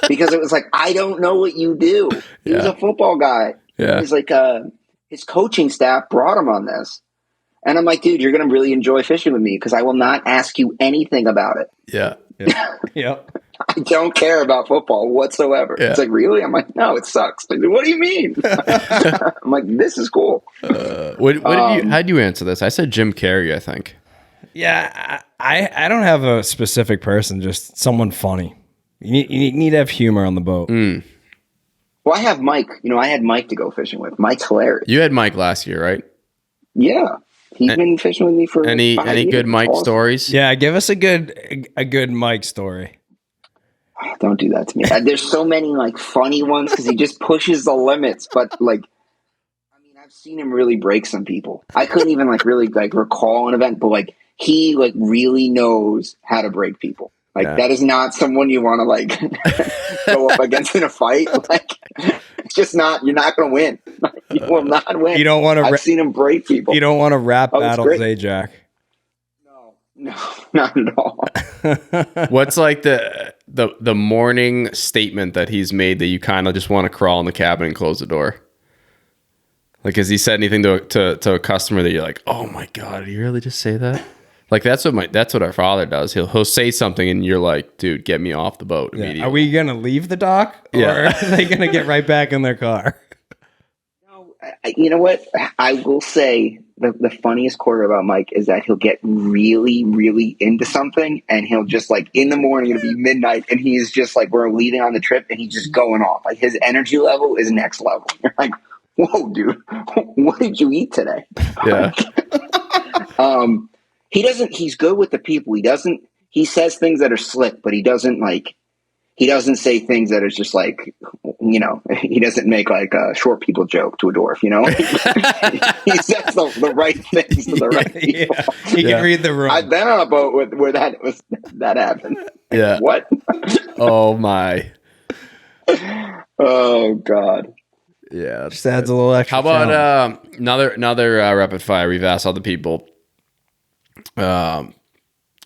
because it was like, I don't know what you do. He was a football guy. Yeah. It was like his coaching staff brought him on this. And I'm like, dude, you're going to really enjoy fishing with me because I will not ask you anything about it. Yeah. Yep. I don't care about football whatsoever. Yeah. It's like, really? I'm like, no, it sucks. Like, what do you mean? I'm like, this is cool. How'd you answer this? I said Jim Carrey, I think. Yeah, I don't have a specific person, just someone funny. You need to have humor on the boat. Well, I have Mike. You know, I had Mike to go fishing with. Mike's hilarious. You had Mike last year, right? Yeah. He's been fishing with me for any good Mike stories? Yeah, give us a good Mike story. Don't do that to me. There's so many like funny ones because he just pushes the limits. But like, I mean, I've seen him really break some people. I couldn't even like really like recall an event, but like he like really knows how to break people. Like that is not someone you want to like go up against in a fight. Like it's just not. You're not going to win. You will not win. You don't want to. I've seen him break people. You don't want to rap battles, Jack? No, not at all. What's like the morning statement that he's made that you kind of just want to crawl in the cabin and close the door? Like, has he said anything to a customer that you're like, oh my God, did he really just say that? Like that's what our father does. He'll say something and you're like, dude, get me off the boat immediately. Are we gonna leave the dock, or are they gonna get right back in their car? No, you know what? I will say the funniest quarter about Mike is that he'll get really, really into something, and he'll just like in the morning it'll be midnight, and he's just like we're leaving on the trip, and he's just going off. Like his energy level is next level. You're like, whoa, dude, what did you eat today? Yeah. He's good with the people. He says things that are slick, but he doesn't say things that are just like, you know, he doesn't make like a short people joke to a dwarf, you know? He says the right things to the right people. Yeah. He can read the room. I've been on a boat where that happened. Yeah. What? Oh my. Oh God. Yeah. Just adds a little extra. How about another rapid fire? We've asked other people.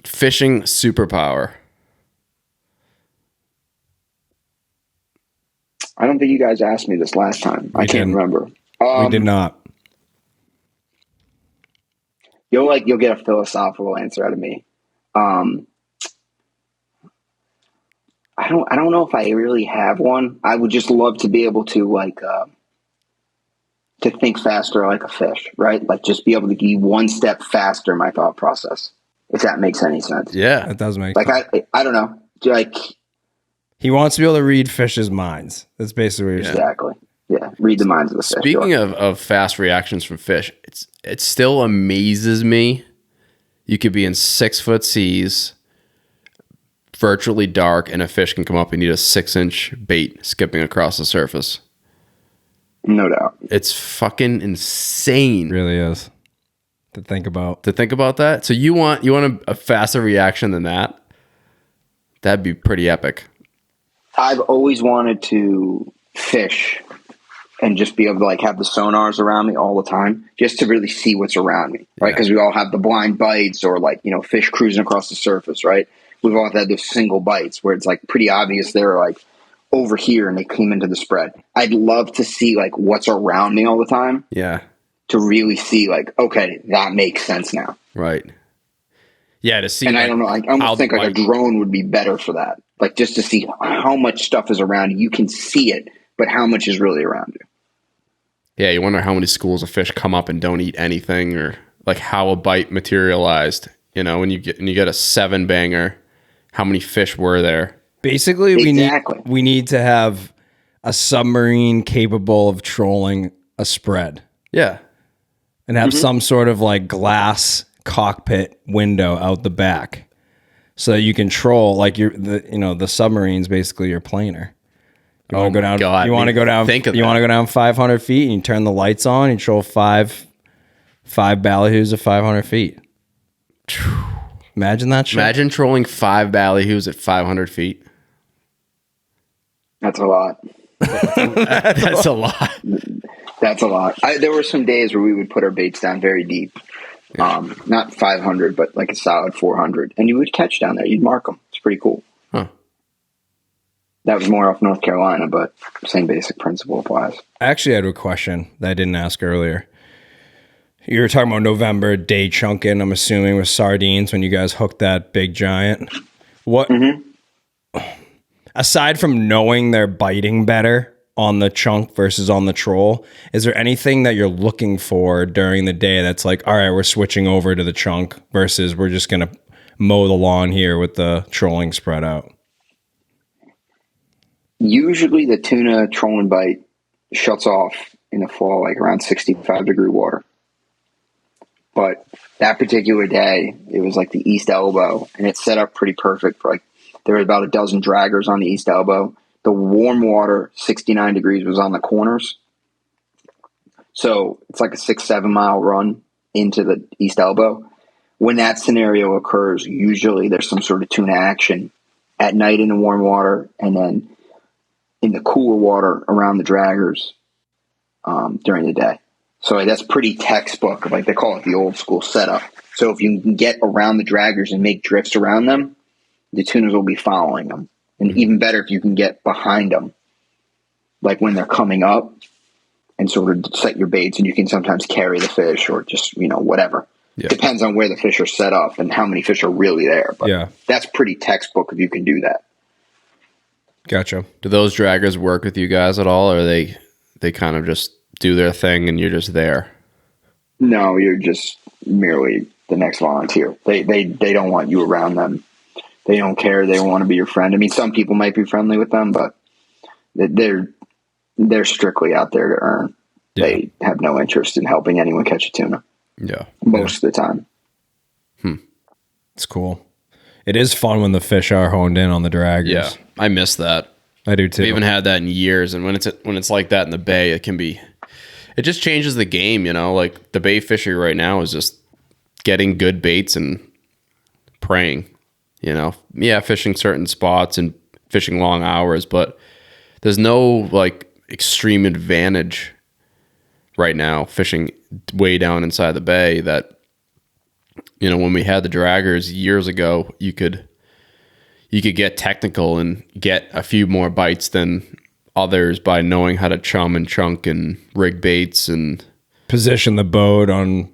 Fishing superpower. I don't think you guys asked me this last time. I can't remember. We did not. You'll get a philosophical answer out of me. I don't know if I really have one. I would just love to be able to to think faster like a fish, right? Like just be able to be one step faster in my thought process, if that makes any sense. Yeah, it does make sense. Like I don't know. Like he wants to be able to read fish's minds. That's basically what you're saying. Exactly. Yeah, read the minds of the fish. Speaking of fast reactions from fish, it still amazes me. You could be in 6-foot seas, virtually dark, and a fish can come up and eat a 6-inch bait skipping across the surface. No doubt. It's fucking insane. It really is. To think about that. So you want a faster reaction than that? That'd be pretty epic. I've always wanted to fish and just be able to like have the sonars around me all the time, just to really see what's around me, right? Because we all have the blind bites or like, you know, fish cruising across the surface, right? We've all had those single bites where it's like pretty obvious they're like over here and they came into the spread. I'd love to see like what's around me all the time. Yeah. To really see like, okay, that makes sense now. Right. Yeah, to see. And like, I don't know, I almost think like a drone would be better for that. Like just to see how much stuff is around you. You can see it, but how much is really around you. Yeah, you wonder how many schools of fish come up and don't eat anything, or like how a bite materialized. You know, when you get a 7-banger, how many fish were there? Basically, we need to have a submarine capable of trolling a spread. Yeah. And have some sort of like glass cockpit window out the back. so that you can troll like the submarine's basically your planer. You want to go down. God, you want to go down. think of you that. want to go down 500 feet and you turn the lights on. And you troll five ballyhoos at 500 feet. Imagine that shit. Imagine trolling 5 ballyhoos at 500 feet. That's a lot. That's a lot. That's a lot. There were some days where we would put our baits down very deep. Not 500, but like a solid 400. And you would catch down there. You'd mark them. It's pretty cool. Huh. That was more off North Carolina, but same basic principle applies. I actually had a question that I didn't ask earlier. You were talking about November day chunking, I'm assuming, with sardines when you guys hooked that big giant. What, aside from knowing they're biting better on the chunk versus on the troll, is there anything that you're looking for during the day that's like, all right, we're switching over to the chunk versus we're just going to mow the lawn here with the trolling spread out? Usually the tuna troll and bite shuts off in the fall, like around 65-degree water. But that particular day, it was like the east elbow, and it's set up pretty perfect for there were about a dozen draggers on the east elbow. The warm water, 69 degrees, was on the corners. So it's like a 6-7 mile run into the east elbow. When that scenario occurs, usually there's some sort of tuna action at night in the warm water, and then in the cooler water around the draggers during the day. So that's pretty textbook. They call it the old school setup. So if you can get around the draggers and make drifts around them, the tunas will be following them. And even better if you can get behind them, like when they're coming up, and sort of set your baits, and you can sometimes carry the fish or just, whatever. Yeah. Depends on where the fish are set up and how many fish are really there. But that's pretty textbook if you can do that. Gotcha. Do those draggers work with you guys at all, or they kind of just do their thing and you're just there? No, you're just merely the next volunteer. They don't want you around them. They don't care. They don't want to be your friend. I mean, some people might be friendly with them, but they're strictly out there to earn. Yeah. They have no interest in helping anyone catch a tuna. Yeah. Most of the time. It's cool. It is fun when the fish are honed in on the draggers. Yeah, I miss that. I do too. We haven't had that in years, and when it's like that in the bay, it just changes the game, Like the bay fishery right now is just getting good baits and praying, fishing certain spots and fishing long hours, but there's no extreme advantage right now fishing way down inside the bay that, when we had the draggers years ago, you could get technical and get a few more bites than others by knowing how to chum and chunk and rig baits and position the boat on,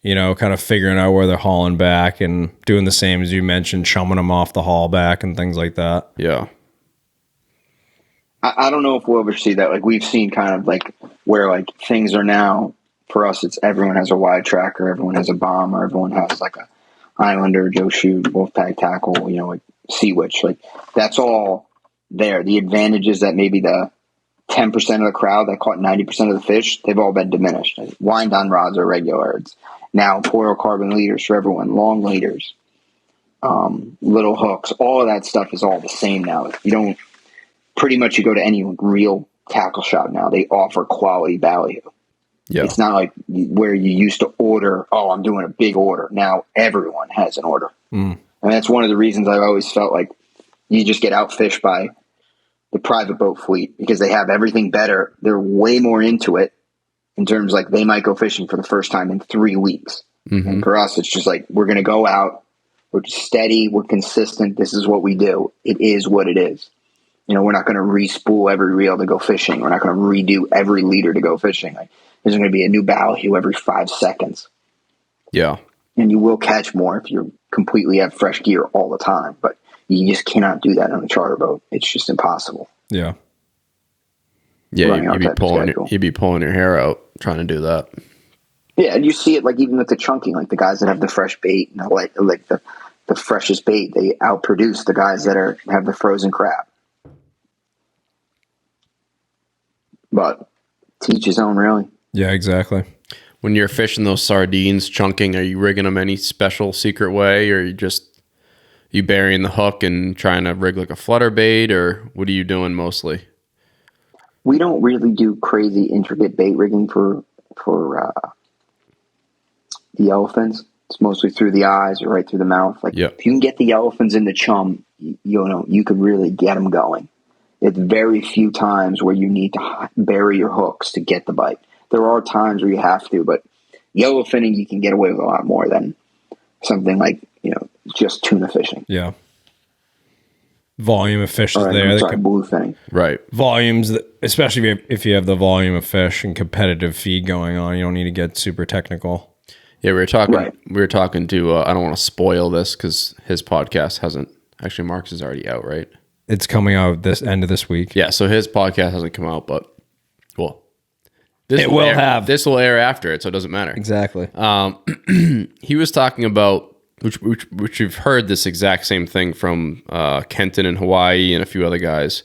kind of figuring out where they're hauling back and doing the same as you mentioned, chumming them off the haul back and things like that. Yeah. I don't know if we'll ever see that. We've seen kind of where things are now. For us, it's everyone has a wide tracker, everyone has a bomber, everyone has a Islander, Joe Shoot, Wolfpack tackle, Sea Witch. That's all there. The advantage is that maybe the 10% of the crowd that caught 90% of the fish, they've all been diminished. Wind on rods are regular. It's now fluorocarbon leaders for everyone, long leaders, little hooks. All of that stuff is all the same now. You go to any real tackle shop now, they offer quality value. Yeah. It's not like where you used to order, I'm doing a big order. Now everyone has an order. And that's one of the reasons I've always felt like you just get outfished by the private boat fleet because they have everything better. They're way more into it in terms they might go fishing for the first time in 3 weeks. And for us, it's just we're going to go out. We're steady. We're consistent. This is what we do. It is what it is. We're not going to re-spool every reel to go fishing. We're not going to redo every leader to go fishing. There's going to be a new ballyhoo every 5 seconds. Yeah. And you will catch more if you completely have fresh gear all the time. But you just cannot do that on a charter boat. It's just impossible. Yeah. Yeah, you'd be pulling your hair out trying to do that. Yeah, and you see it even with the chunking, the guys that have the fresh bait and the freshest bait, they outproduce the guys that have the frozen crab. But teach his own, really. Yeah, exactly. When you're fishing those sardines, chunking, are you rigging them any special secret way, or you just You burying the hook and trying to rig like a flutter bait, or what are you doing mostly? We don't really do crazy intricate bait rigging for the elephants. It's mostly through the eyes or right through the mouth. Like Yep. if you can get the elephants in the chum, you could really get them going. It's very few times where you need to bury your hooks to get the bite. There are times where you have to, but yellowfinning you can get away with a lot more than something like just tuna fishing. Yeah. Volume of fish is Or, there. I'm sorry, bluefin. Right. Volumes, especially if you have the volume of fish and competitive feed going on, you don't need to get super technical. Yeah, we were talking. Right. We were talking to. I don't want to spoil this because his podcast hasn't actually. Mark's is already out, right? It's coming out this end of this week. Yeah, so his podcast hasn't come out, but well, this It will air, have. This will air after it, so it doesn't matter. Exactly. He was talking about which you've heard this exact same thing from Kenton in Hawaii and a few other guys,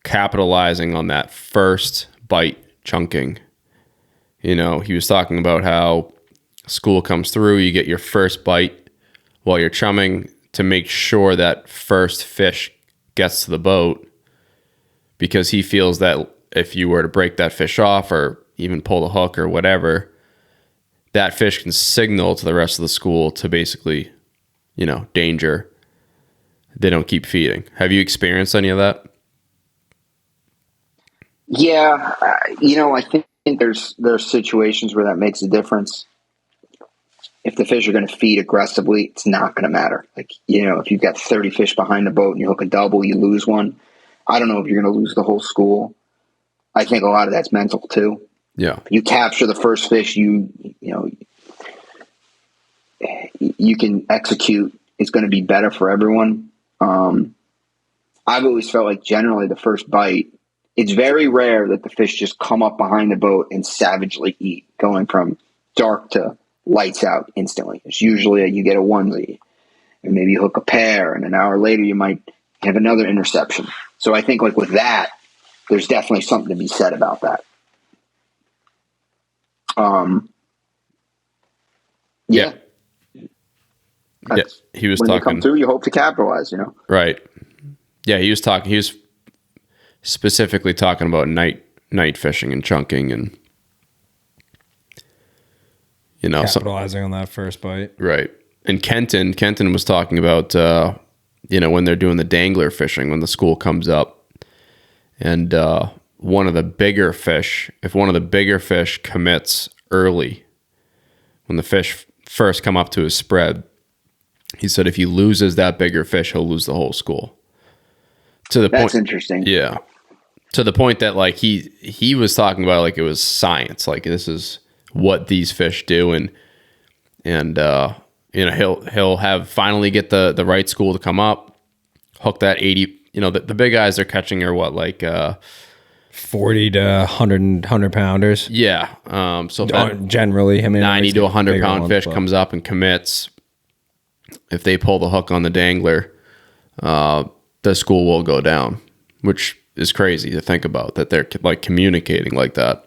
capitalizing on that first bite chunking. He was talking about how school comes through, you get your first bite while you're chumming to make sure that first fish gets to the boat, because he feels that if you were to break that fish off or even pull the hook or whatever, that fish can signal to the rest of the school to basically, danger. They don't keep feeding. Have you experienced any of that? Yeah, I think there's situations where that makes a difference. If the fish are going to feed aggressively, it's not going to matter. Like, if you've got 30 fish behind the boat and you hook a double, you lose one. I don't know if you're going to lose the whole school. I think a lot of that's mental too. Yeah. You capture the first fish, you can execute. It's going to be better for everyone. I've always felt like generally the first bite, it's very rare that the fish just come up behind the boat and savagely eat, going from dark to lights out instantly. It's usually you get a onesie and maybe you hook a pair, and an hour later you might have another interception. So I think like with that, there's definitely something to be said about that. Yeah. Yeah, he was when talking. they come through, you hope to capitalize, Right. Yeah, he was talking. He was specifically talking about night fishing and chunking, and Capitalizing on that first bite. right. And Kenton was talking about when they're doing the dangler fishing when the school comes up, and if one of the bigger fish commits early when the fish first come up to his spread, he said if he loses that bigger fish, he'll lose the whole school. That's interesting. Yeah. To the point that like he was talking about like it was science, like this is what these fish do, and he'll have finally get the right school to come up, hook that 80, the big guys they're catching are what, like 40 to 100 pounders. Yeah. So if that Generally, 90 to 100 pound fish comes up and commits, if they pull the hook on the dangler, the school will go down, which is crazy to think about, that they're like communicating like that.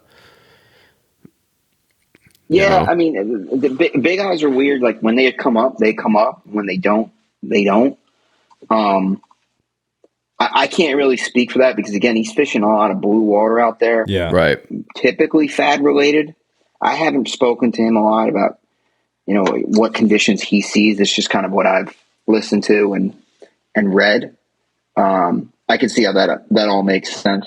Yeah, I mean, the big eyes are weird. Like when they come up, they come up. When they don't, they don't. I can't really speak for that because, again, he's fishing a lot of blue water out there. Yeah. Right. Typically fad related. I haven't spoken to him a lot about, what conditions he sees. It's just kind of what I've listened to and read. I can see how that all makes sense.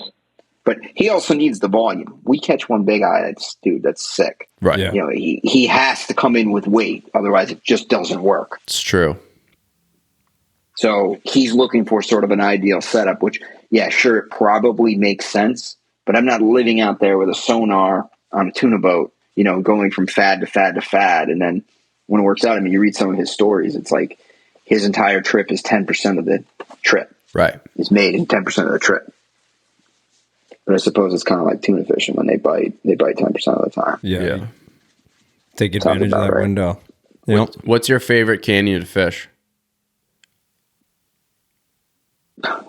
But he also needs the volume. We catch one big eye, that's sick. Right. Yeah. He has to come in with weight. Otherwise, it just doesn't work. It's true. So he's looking for sort of an ideal setup, which, yeah, sure, it probably makes sense. But I'm not living out there with a sonar on a tuna boat, going from fad to fad to fad. And then when it works out, I mean, you read some of his stories, it's like his entire trip is 10% of the trip. Right. Is made in 10% of the trip. But I suppose it's kind of like tuna fishing. When they bite 10% of the time. Yeah. Take advantage of about that right. window. What's your favorite canyon to fish? I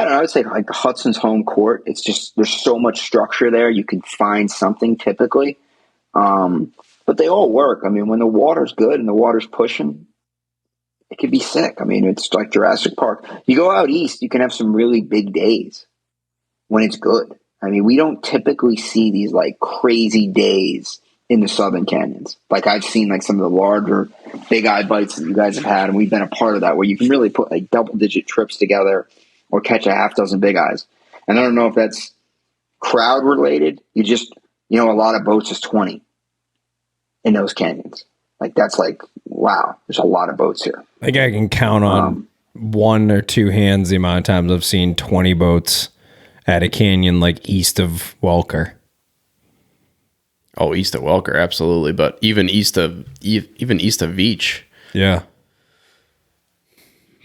don't know. I would say like the Hudson's home court. It's just there's so much structure there. You can find something typically, but they all work. I mean, when the water's good and the water's pushing, it could be sick. I mean, it's like Jurassic Park. You go out east, you can have some really big days when it's good. I mean, we don't typically see these like crazy days in the southern canyons. Like I've seen like some of the larger big eye bites that you guys have had, and we've been a part of that, where you can really put like double-digit trips together or catch a half dozen big eyes. And I don't know if that's crowd related. A lot of boats is 20 in those canyons. Like that's like, wow, there's a lot of boats here. I think I can count on one or two hands the amount of times I've seen 20 boats at a canyon like east of Welker. Oh, east of Welker, absolutely. But even east of Veach. Yeah.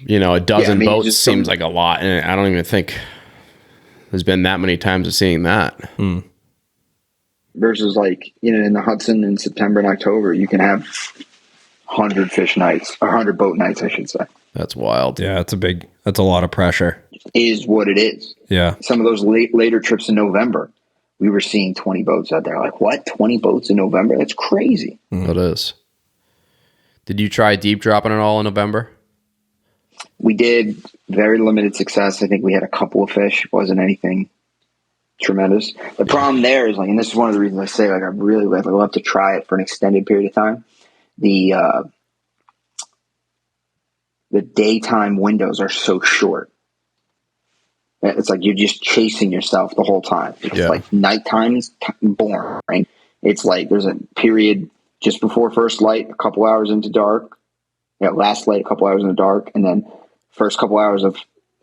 A dozen boats seems some, like a lot, and I don't even think there's been that many times of seeing that. versus like, in the Hudson in September and October, you can have 100 fish nights, or 100 boat nights, I should say. That's wild. Yeah, that's a lot of pressure. Is what it is. Yeah. Some of those later trips in November, we were seeing 20 boats out there. Like, what? 20 boats in November? That's crazy. It is. Did you try deep dropping at all in November? We did. Very limited success. I think we had a couple of fish. It wasn't anything tremendous. The problem there is, like, and this is one of the reasons I say, like, I'd love to try it for an extended period of time. The daytime windows are so short. It's like you're just chasing yourself the whole time. It's like nighttime is boring. It's like there's a period just before first light, a couple hours into dark. Last light, a couple hours in the dark, and then first couple hours of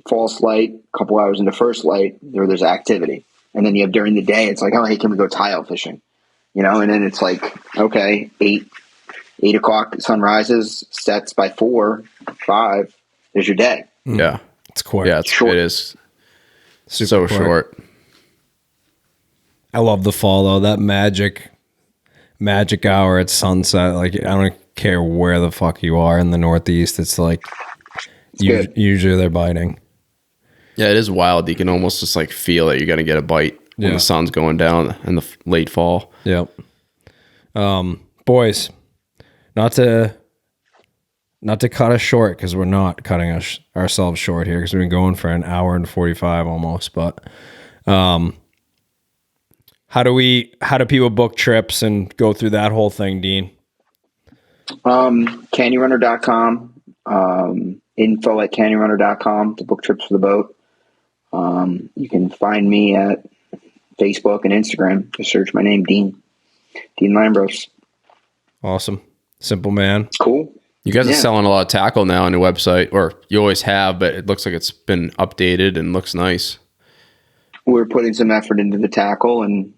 false light, a couple hours into first light, there's activity. And then you have during the day, it's like, oh, hey, can we go tile fishing? And then it's like, okay, 8 o'clock, sun rises, sets by 4, 5, there's your day. Yeah. It's quick. Yeah, short. It is Super so quick. short. I love the fall though. That magic hour at sunset. Like, I don't care where the fuck you are in the Northeast. It's like usually they're biting. Yeah, it is wild. You can almost just like feel that you're going to get a bite when the sun's going down in the late fall. Yep. Boys, not to cut us short, because we're not cutting ourselves short here, because we've been going for an hour and 45 almost. But how do people book trips and go through that whole thing, Deane? Canyonrunner.com, info@canyonrunner.com to book trips for the boat. You can find me at Facebook and Instagram. Just search my name, Deane Lambros. Awesome. Simple man. Cool. You guys are selling a lot of tackle now on your website, or you always have, but it looks like it's been updated and looks nice. We're putting some effort into the tackle, and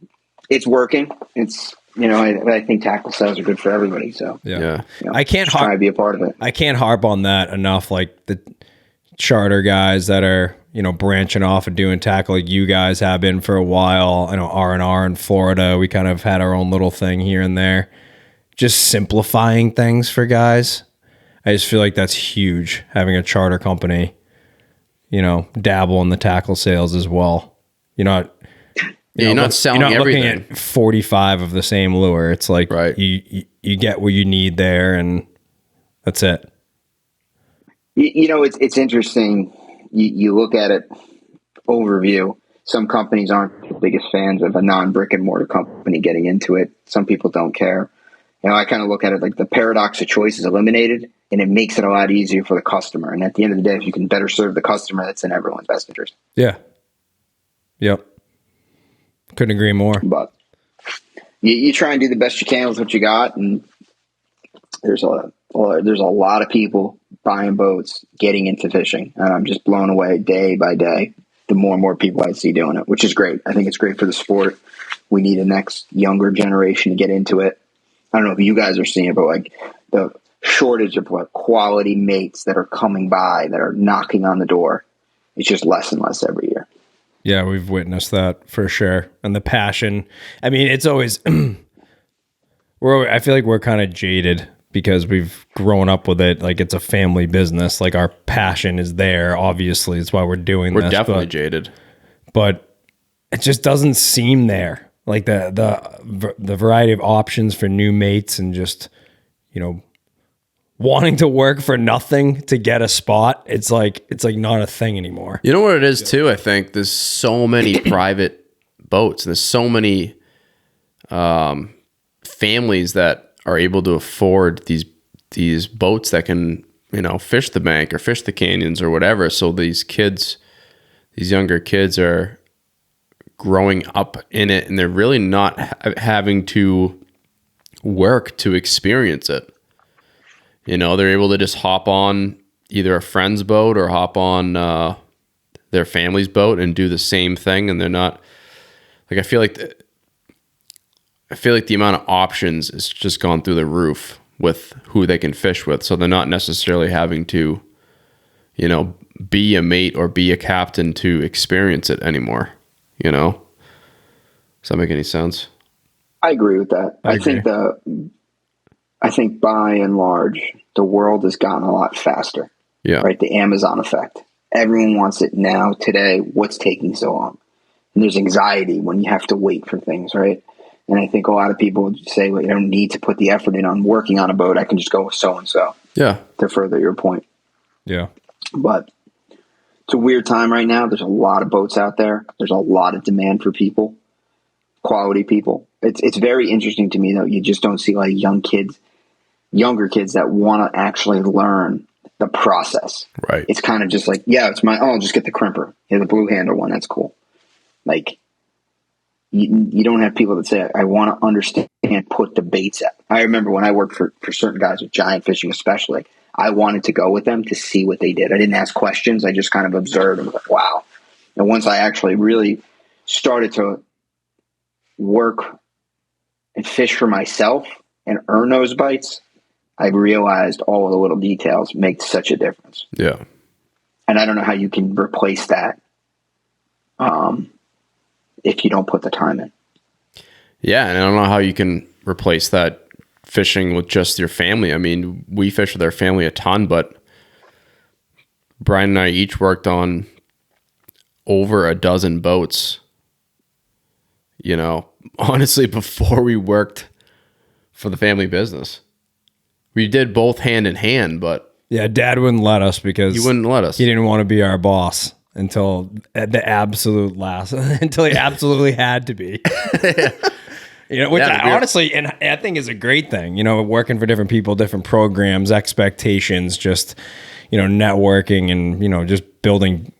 it's working. It's, I think tackle sales are good for everybody. So Yeah. I can't try to be a part of it. I can't harp on that enough. Like the charter guys that are, branching off and doing tackle, like you guys have been for a while. I know R&R in Florida, we kind of had our own little thing here and there. Just simplifying things for guys. I just feel like that's huge, having a charter company, dabble in the tackle sales as well. You're not selling looking everything. at 45 of the same lure. It's like right. you get what you need there, and that's it. It's interesting. You look at it overview. Some companies aren't the biggest fans of a non-brick and mortar company getting into it. Some people don't care. I kind of look at it like the paradox of choice is eliminated, and it makes it a lot easier for the customer. And at the end of the day, if you can better serve the customer, that's in everyone's best interest. Yeah. Yep. Couldn't agree more. But you try and do the best you can with what you got, and there's a lot of people buying boats, getting into fishing, and I'm just blown away day by day. The more and more people I see doing it, which is great. I think it's great for the sport. We need a next younger generation to get into it. I don't know if you guys are seeing it, but like the shortage of quality mates that are coming by, that are knocking on the door, it's just less and less every year. Yeah, we've witnessed that for sure. And the passion. I mean, it's always I feel like we're kind of jaded because we've grown up with it. Like, it's a family business. Like, our passion is there. Obviously, it's why we're doing this. We're definitely jaded. But it just doesn't seem there. Like the variety of options for new mates and just, wanting to work for nothing to get a spot, it's like not a thing anymore. You know what it is too? I think there's so many private boats. There's so many families that are able to afford these boats that can, fish the bank or fish the canyons or whatever. So these younger kids are growing up in it, and they're really not having to work to experience it. They're able to just hop on either a friend's boat or hop on their family's boat and do the same thing. And they're not like, I feel like the amount of options has just gone through the roof with who they can fish with. So they're not necessarily having to, be a mate or be a captain to experience it anymore. Does that make any sense? I agree with that. I think by and large, the world has gotten a lot faster. Yeah. Right. The Amazon effect. Everyone wants it now, today. What's taking so long? And there's anxiety when you have to wait for things. Right. And I think a lot of people would say, well, you don't need to put the effort in on working on a boat. I can just go with so-and-so. Yeah. To further your point. Yeah. But it's a weird time right now. There's a lot of boats out there. There's a lot of demand for people, quality people. It's very interesting to me, though. You just don't see like younger kids that want to actually learn the process. Right. It's kind of just like, I'll just get the crimper. Yeah, the blue handle one. That's cool. Like, you don't have people that say, I want to understand, put the baits out. I remember when I worked for certain guys with giant fishing, especially, I wanted to go with them to see what they did. I didn't ask questions. I just kind of observed and was like, wow. And once I actually really started to work and fish for myself and earn those bites, I realized all of the little details make such a difference. Yeah. And I don't know how you can replace that if you don't put the time in. Yeah, and I don't know how you can replace that fishing with just your family. I mean, we fish with our family a ton, but Brian and I each worked on over a dozen boats, honestly, before we worked for the family business. We did both hand in hand, but Yeah, Dad wouldn't let us because he wouldn't let us. He didn't want to be our boss until the absolute last, until he absolutely had to be. Which honestly, and I think is a great thing. Working for different people, different programs, expectations, just networking, and just building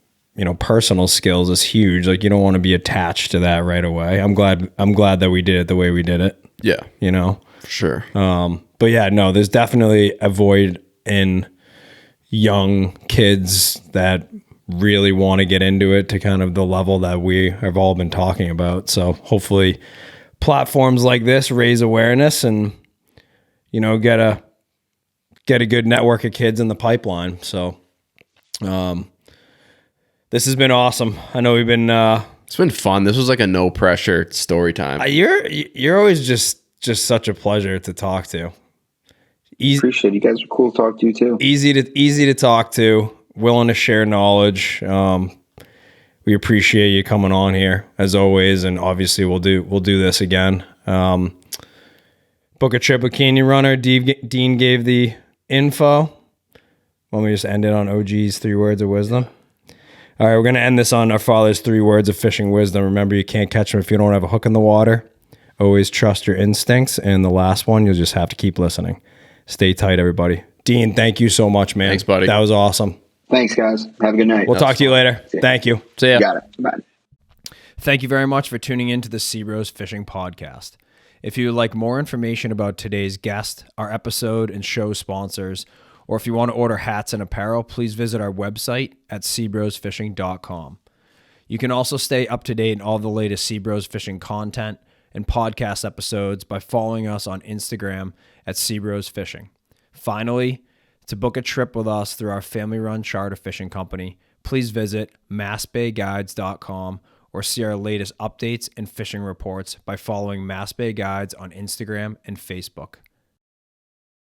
personal skills is huge. Like, you don't want to be attached to that right away. I'm glad that we did it the way we did it. Yeah, for sure. But yeah, no, there's definitely a void in young kids that really want to get into it to kind of the level that we have all been talking about. So hopefully platforms like this raise awareness and, get a good network of kids in the pipeline. So, this has been awesome. I know we've been, it's been fun. This was like a no pressure story time. You're always just such a pleasure to talk to. Appreciate it. You guys are cool to talk to too. Easy to talk to, willing to share knowledge. We appreciate you coming on here as always, and obviously we'll do this again. Book a trip with Canyon Runner. Deane gave the info. Want me to just end it on OG's 3 words of wisdom? All right, we're going to end this on our father's 3 words of fishing wisdom. Remember, you can't catch them if you don't have a hook in the water. Always trust your instincts. And the last one, you'll just have to keep listening. Stay tight, everybody. Deane, thank you so much, man. Thanks, buddy. That was awesome. Thanks, guys. Have a good night. We'll talk to you later. Thank you. See ya. You got it. Bye. Thank you very much for tuning in to the SeaBros Fishing Podcast. If you would like more information about today's guest, our episode, and show sponsors, or if you want to order hats and apparel, please visit our website at SeaBrosFishing.com. You can also stay up to date on all the latest SeaBros Fishing content and podcast episodes by following us on Instagram at SeaBros Fishing. Finally, to book a trip with us through our family-run charter fishing company, please visit massbayguides.com or see our latest updates and fishing reports by following Mass Bay Guides on Instagram and Facebook.